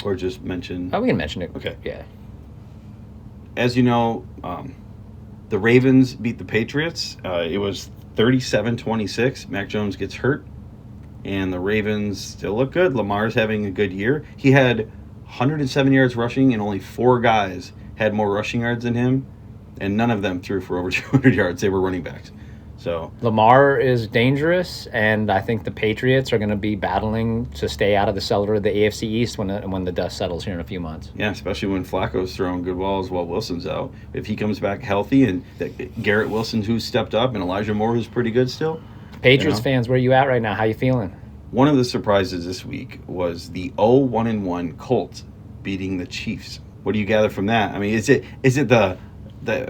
Or just mention... Oh, we can mention it. Okay. Yeah. As you know, the Ravens beat the Patriots. It was 37-26. Mac Jones gets hurt, and the Ravens still look good. Lamar's having a good year. He had 107 yards rushing, and only 4 guys had more rushing yards than him, and none of them threw for over 200 yards. They were running backs. So Lamar is dangerous, and I think the Patriots are going to be battling to stay out of the cellar of the AFC East when the dust settles here in a few months. yeah, especially when Flacco's throwing good balls while Wilson's out. If he comes back healthy, and Garrett Wilson, who's stepped up, and Elijah Moore, who's pretty good still. Patriots fans, where you at right now? How you feeling? One of the surprises this week was the 0-1-1 Colts beating the Chiefs. What do you gather from that? I mean, is it the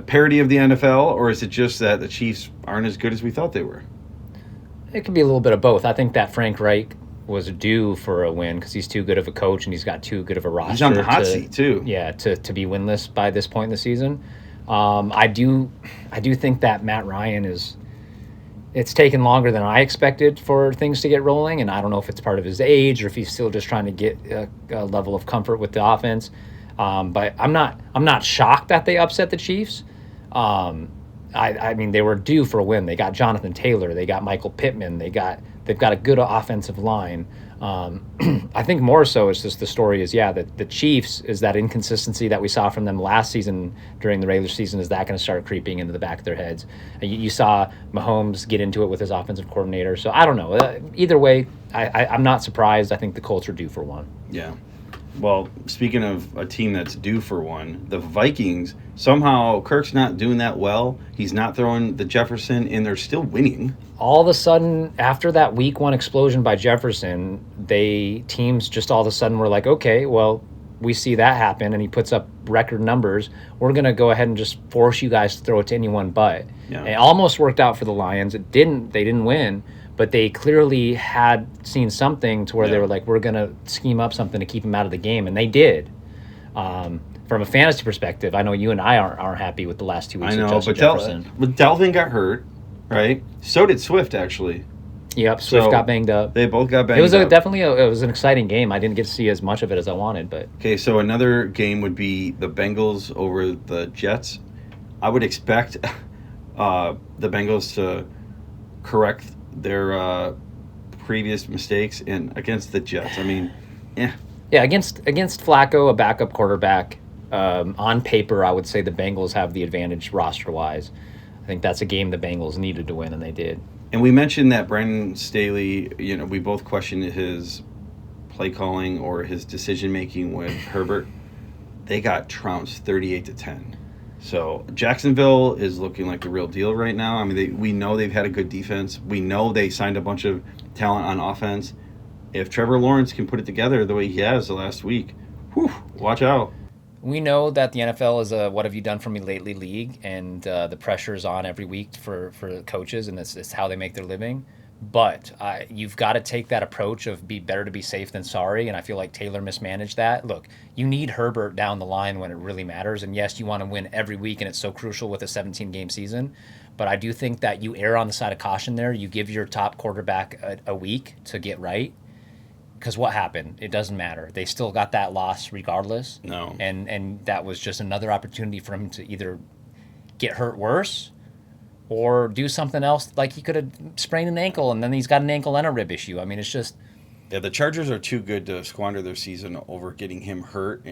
parody of the NFL, or is it just that the Chiefs aren't as good as we thought they were? It could be a little bit of both. I think that Frank Reich was due for a win because he's too good of a coach and he's got too good of a roster. He's on the hot seat too. Yeah, to be winless by this point in the season. I do think that Matt Ryan it's taken longer than I expected for things to get rolling, and I don't know if it's part of his age or if he's still just trying to get a level of comfort with the offense. But I'm not shocked that they upset the Chiefs. I mean, they were due for a win. They got Jonathan Taylor. They got Michael Pittman. They've got a good offensive line. I think more so it's just the story is, that the Chiefs is that inconsistency that we saw from them last season during the regular season. Is that going to start creeping into the back of their heads? You saw Mahomes get into it with his offensive coordinator. So I don't know. Either way, I'm not surprised. I think the Colts are due for one. Yeah. Well, speaking of a team that's due for one, the Vikings, somehow Kirk's not doing that well. He's not throwing the Jefferson, and they're still winning. All of a sudden, after that week 1 explosion by Jefferson, teams just all of a sudden were like, okay, well, we see that happen, and he puts up record numbers. We're going to go ahead and just force you guys to throw it to anyone but. Yeah. It almost worked out for the Lions. They didn't win. But they clearly had seen something to where they were like, we're going to scheme up something to keep him out of the game. And they did. From a fantasy perspective, I know you and I aren't happy with the last 2 weeks of Justin Jefferson. But Dalvin got hurt, right? So did Swift, actually. Yep, Swift got banged up. They both got banged up. It was definitely an exciting game. I didn't get to see as much of it as I wanted. But okay, so another game would be the Bengals over the Jets. I would expect the Bengals to correct their previous mistakes against the Jets. I mean, against Flacco, a backup quarterback, on paper, I would say the Bengals have the advantage roster-wise. I think that's a game the Bengals needed to win, and they did. And we mentioned that Brandon Staley, we both questioned his play calling or his decision-making with Herbert. They got trounced 38-10. So Jacksonville is looking like the real deal right now. I mean, we know they've had a good defense. We know they signed a bunch of talent on offense. If Trevor Lawrence can put it together the way he has the last week, watch out. We know that the NFL is a what have you done for me lately league, and the pressure is on every week for coaches, and it's how they make their living. But you've got to take that approach of be better to be safe than sorry, and I feel like Taylor mismanaged that. Look, you need Herbert down the line when it really matters, and yes, you want to win every week, and it's so crucial with a 17-game season. But I do think that you err on the side of caution there. You give your top quarterback a week to get right. Because what happened? It doesn't matter. They still got that loss regardless. No. And that was just another opportunity for him to either get hurt worse or do something else. Like he could have sprained an ankle, and then he's got an ankle and a rib issue. I mean, it's just... Yeah, the Chargers are too good to squander their season over getting him hurt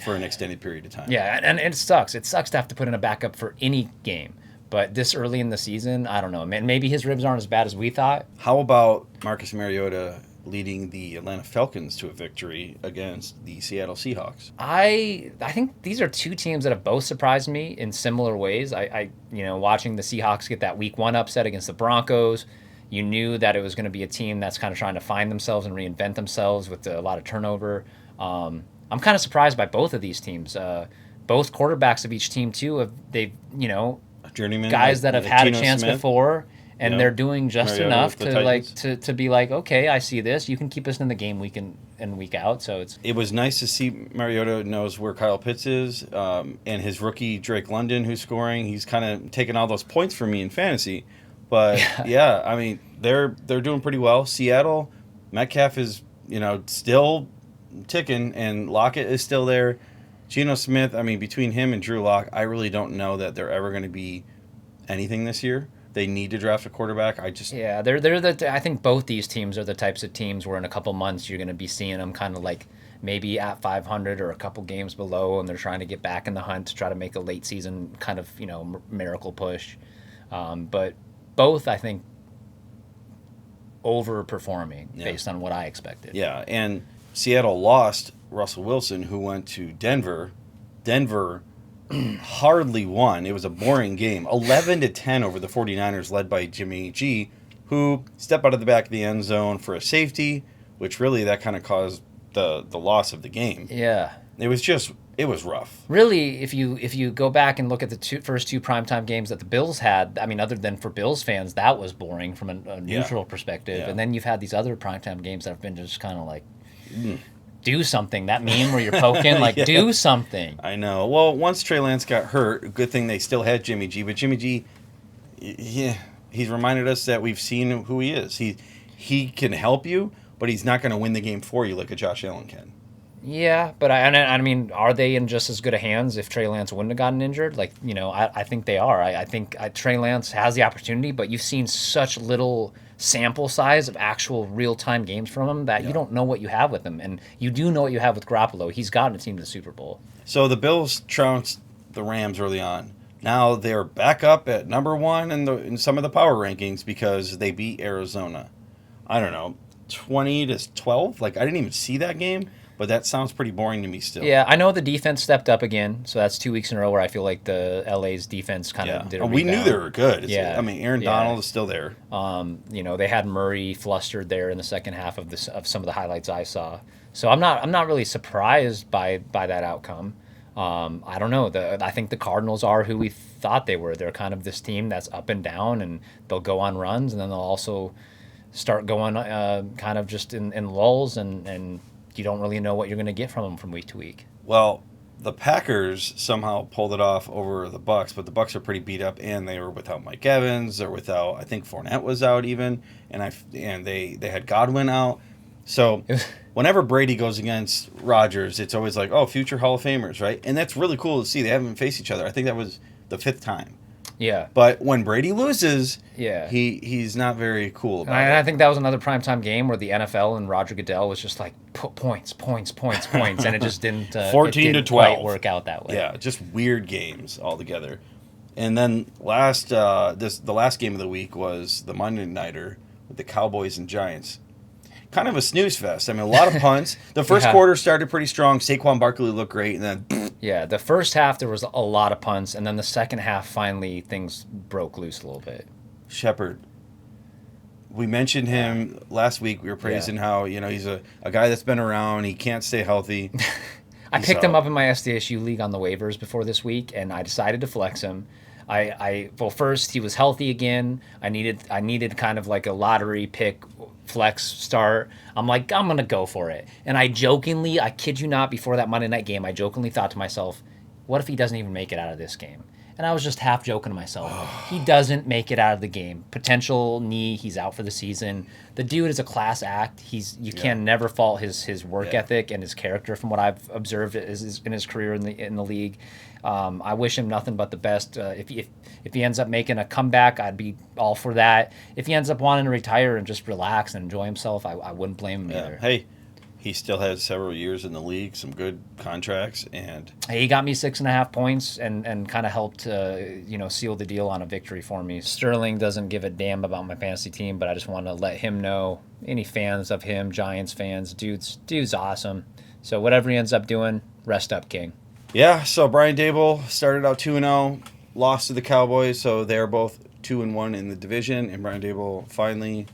for an extended period of time. Yeah, and it sucks. It sucks to have to put in a backup for any game. But this early in the season, I don't know. Man, maybe his ribs aren't as bad as we thought. How about Marcus Mariota leading the Atlanta Falcons to a victory against the Seattle Seahawks? I think these are two teams that have both surprised me in similar ways. I watching the Seahawks get that Week 1 upset against the Broncos, you knew that it was going to be a team that's kind of trying to find themselves and reinvent themselves with a lot of turnover. I'm kind of surprised by both of these teams. Both quarterbacks of each team too they've Journeyman guys that have had a chance Smith before. And they're doing just Mariota enough with the to be like, okay, I see this. You can keep us in the game week in and week out. So it was nice to see Mariota knows where Kyle Pitts is, and his rookie Drake London, who's scoring. He's kind of taking all those points from me in fantasy. But yeah, I mean they're doing pretty well. Seattle, Metcalf is still ticking, and Lockett is still there. Geno Smith, I mean between him and Drew Lock, I really don't know that they're ever going to be anything this year. They need to draft a quarterback. I think both these teams are the types of teams where in a couple months you're going to be seeing them kind of like maybe at 500 or a couple games below, and they're trying to get back in the hunt to try to make a late season kind of miracle push. But both I think overperforming based on what I expected. Yeah, and Seattle lost Russell Wilson, who went to Denver. Denver hardly won. It was a boring game. 11-10 over the 49ers, led by Jimmy G, who stepped out of the back of the end zone for a safety, which really that kind of caused the loss of the game. Yeah. It was rough. Really, if you go back and look at the first two primetime games that the Bills had, I mean, other than for Bills fans, that was boring from a neutral perspective. Yeah. And then you've had these other primetime games that have been just kind of like... Do something. That meme where you're poking, do something. I know. Well, once Trey Lance got hurt, good thing they still had Jimmy G. But Jimmy G, he's reminded us that we've seen who he is. He can help you, but he's not going to win the game for you like a Josh Allen can. Yeah, but I mean, are they in just as good of hands if Trey Lance wouldn't have gotten injured? I think they are. I think Trey Lance has the opportunity, but you've seen such little sample size of actual real-time games from him that you don't know what you have with him. And you do know what you have with Garoppolo. He's gotten a team to the Super Bowl. So the Bills trounced the Rams early on. Now they're back up at number 1 in some of the power rankings because they beat Arizona. I don't know, 20-12? I didn't even see that game. But that sounds pretty boring to me still. Yeah, I know the defense stepped up again, so that's 2 weeks in a row where I feel like the LA's defense kind of did a rebound. We knew they were good. Yeah. I mean, Aaron Donald is still there. They had Murray flustered there in the second half of some of the highlights I saw. So I'm not really surprised by that outcome. I don't know. I think the Cardinals are who we thought they were. They're kind of this team that's up and down, and they'll go on runs, and then they'll also start going kind of just in lulls, and you don't really know what you're going to get from them from week to week. Well, the Packers somehow pulled it off over the Bucs, but the Bucs are pretty beat up, and they were without Mike Evans, or without, I think Fournette was out even, and they had Godwin out. So whenever Brady goes against Rodgers, it's always like, oh, future Hall of Famers, right? And that's really cool to see. They haven't faced each other. I think that was the 5th time. Yeah. But when Brady loses, he's not very cool about it. I think that was another primetime game where the NFL and Roger Goodell was just like, points, and it just didn't 14-12 quite work out that way. Yeah, just weird games altogether. And then the last game of the week was the Monday Nighter with the Cowboys and Giants. Kind of a snooze fest. I mean, a lot of punts. The first quarter started pretty strong. Saquon Barkley looked great, and then... Yeah, the first half there was a lot of punts, and then the second half finally things broke loose a little bit. Shepard. We mentioned him last week. We were praising how, he's a guy that's been around. He can't stay healthy. I picked him up in my SDSU league on the waivers before this week, and I decided to flex him. First he was healthy again. I needed kind of like a lottery pick flex start. I'm like, I'm gonna go for it. And I kid you not, before that Monday night game, I jokingly thought to myself, what if he doesn't even make it out of this game? And I was just half joking to myself. He doesn't make it out of the game. Potential knee, he's out for the season. The dude is a class act. You can never fault his work ethic and his character from what I've observed in his career in the league. I wish him nothing but the best. If he ends up making a comeback, I'd be all for that. If he ends up wanting to retire and just relax and enjoy himself, I wouldn't blame him either. Hey, he still has several years in the league, some good contracts, and he got me 6.5 points and kind of helped seal the deal on a victory for me. Sterling doesn't give a damn about my fantasy team, but I just want to let him know. Any fans of him, Giants fans, dude's awesome. So whatever he ends up doing, rest up, King. Yeah. So Brian Dable started out 2-0, lost to the Cowboys, so they're both 2-1 in the division, and Brian Dable finally.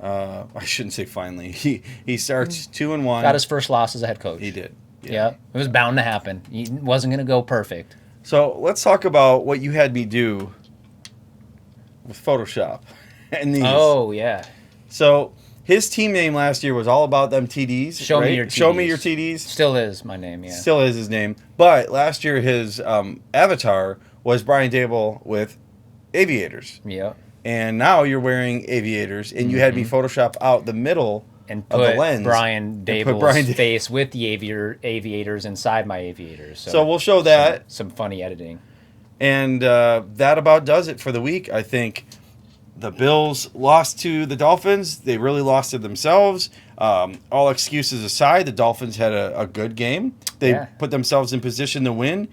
I shouldn't say finally. He starts 2-1. Got his first loss as a head coach. He did. Yeah. It was bound to happen. He wasn't going to go perfect. So let's talk about what you had me do with Photoshop and these. Oh, yeah. So his team name last year was all about them TDs. Show me your TDs. Show me your TDs. Still is my name, yeah. Still is his name. But last year his avatar was Brian Dable with aviators. Yeah. And now you're wearing aviators, and you had me Photoshop out the middle and of the lens. Brian Dable's face with the aviators inside my aviators. So we'll show that. Some funny editing. And that about does it for the week. I think the Bills lost to the Dolphins. They really lost to themselves. All excuses aside, the Dolphins had a good game. They put themselves in position to win.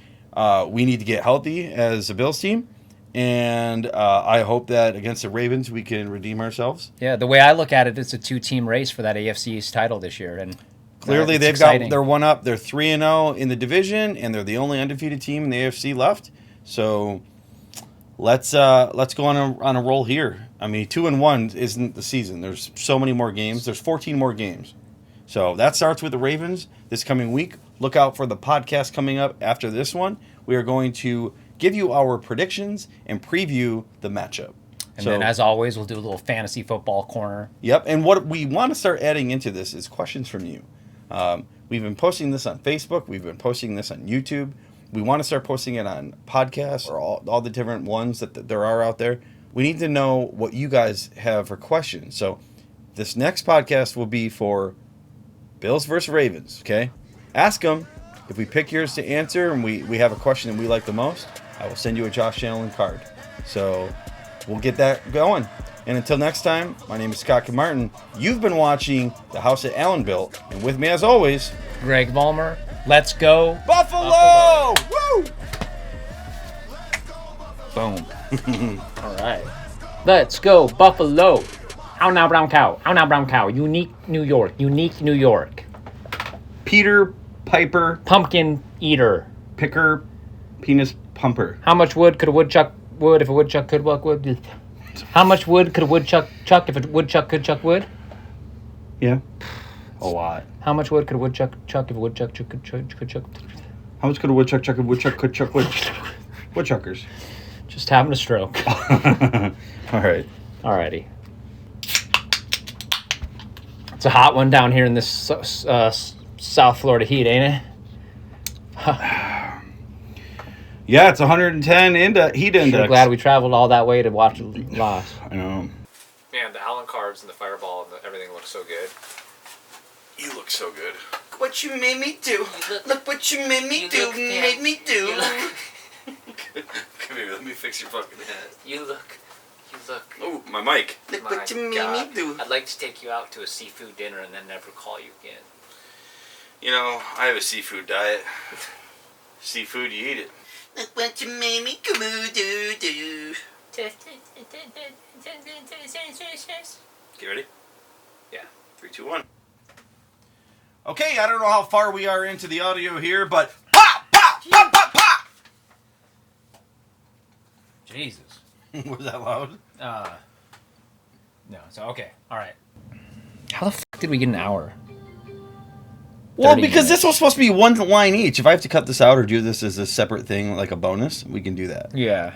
We need to get healthy as a Bills team. And I hope that against the Ravens we can redeem ourselves. Yeah, the way I look at it, it's a 2-team race for that AFC East title this year, and clearly they've got their one up. They're 3-0 in the division, and they're the only undefeated team in the AFC left. So let's go on a roll here. I mean, 2-1 isn't the season. There's so many more games. There's 14 more games. So that starts with the Ravens this coming week. Look out for the podcast coming up after this one. We are going to give you our predictions and preview the matchup. And then, as always, we'll do a little fantasy football corner. Yep, and what we want to start adding into this is questions from you. We've been posting this on Facebook. We've been posting this on YouTube. We want to start posting it on podcasts or all the different ones that there are out there. We need to know what you guys have for questions. So this next podcast will be for Bills versus Ravens, okay? Ask them. If we pick yours to answer and we have a question that we like the most, I will send you a Josh Allen card. So we'll get that going. And until next time, my name is Scott Kinmartin. You've been watching The House that Allen Built. And with me as always, Greg Vollmer. Let's go Buffalo! Woo! Boom. All right. Let's go Buffalo. How now, brown cow? How now, brown cow? Unique New York. Unique New York. Peter Piper. Pumpkin eater. Picker. Penis pumper. How much wood could a woodchuck wood if a woodchuck could walk wood? How much wood could a woodchuck chuck if a woodchuck could chuck wood? Yeah. A lot. How much wood could a woodchuck chuck if a woodchuck could chuck? How much could a woodchuck chuck if a woodchuck could chuck wood? Woodchuckers. Just having a stroke. All right. Alrighty. It's a hot one down here in this South Florida heat, ain't it? Yeah, it's 110 heat index. I'm glad we traveled all that way to watch the loss. I know. Man, the Allen cards and the fireball and everything looks so good. You look so good. Look what you made me do. Look what you made me do. Made me do. Come here, let me fix your fucking head. You look. Oh, my mic. Look what you made me do. I'd like to take you out to a seafood dinner and then never call you again. You know, I have a seafood diet. Seafood, you eat it. Look what you made me do. Get ready? Yeah. 3, 2, 1. Okay, I don't know how far we are into the audio here, but pop, pop, pop, pop, pop! Jesus. Was that loud? No. So, okay. All right. How the fuck did we get an hour? Well, because this was supposed to be one line each. If I have to cut this out or do this as a separate thing, like a bonus, we can do that. Yeah.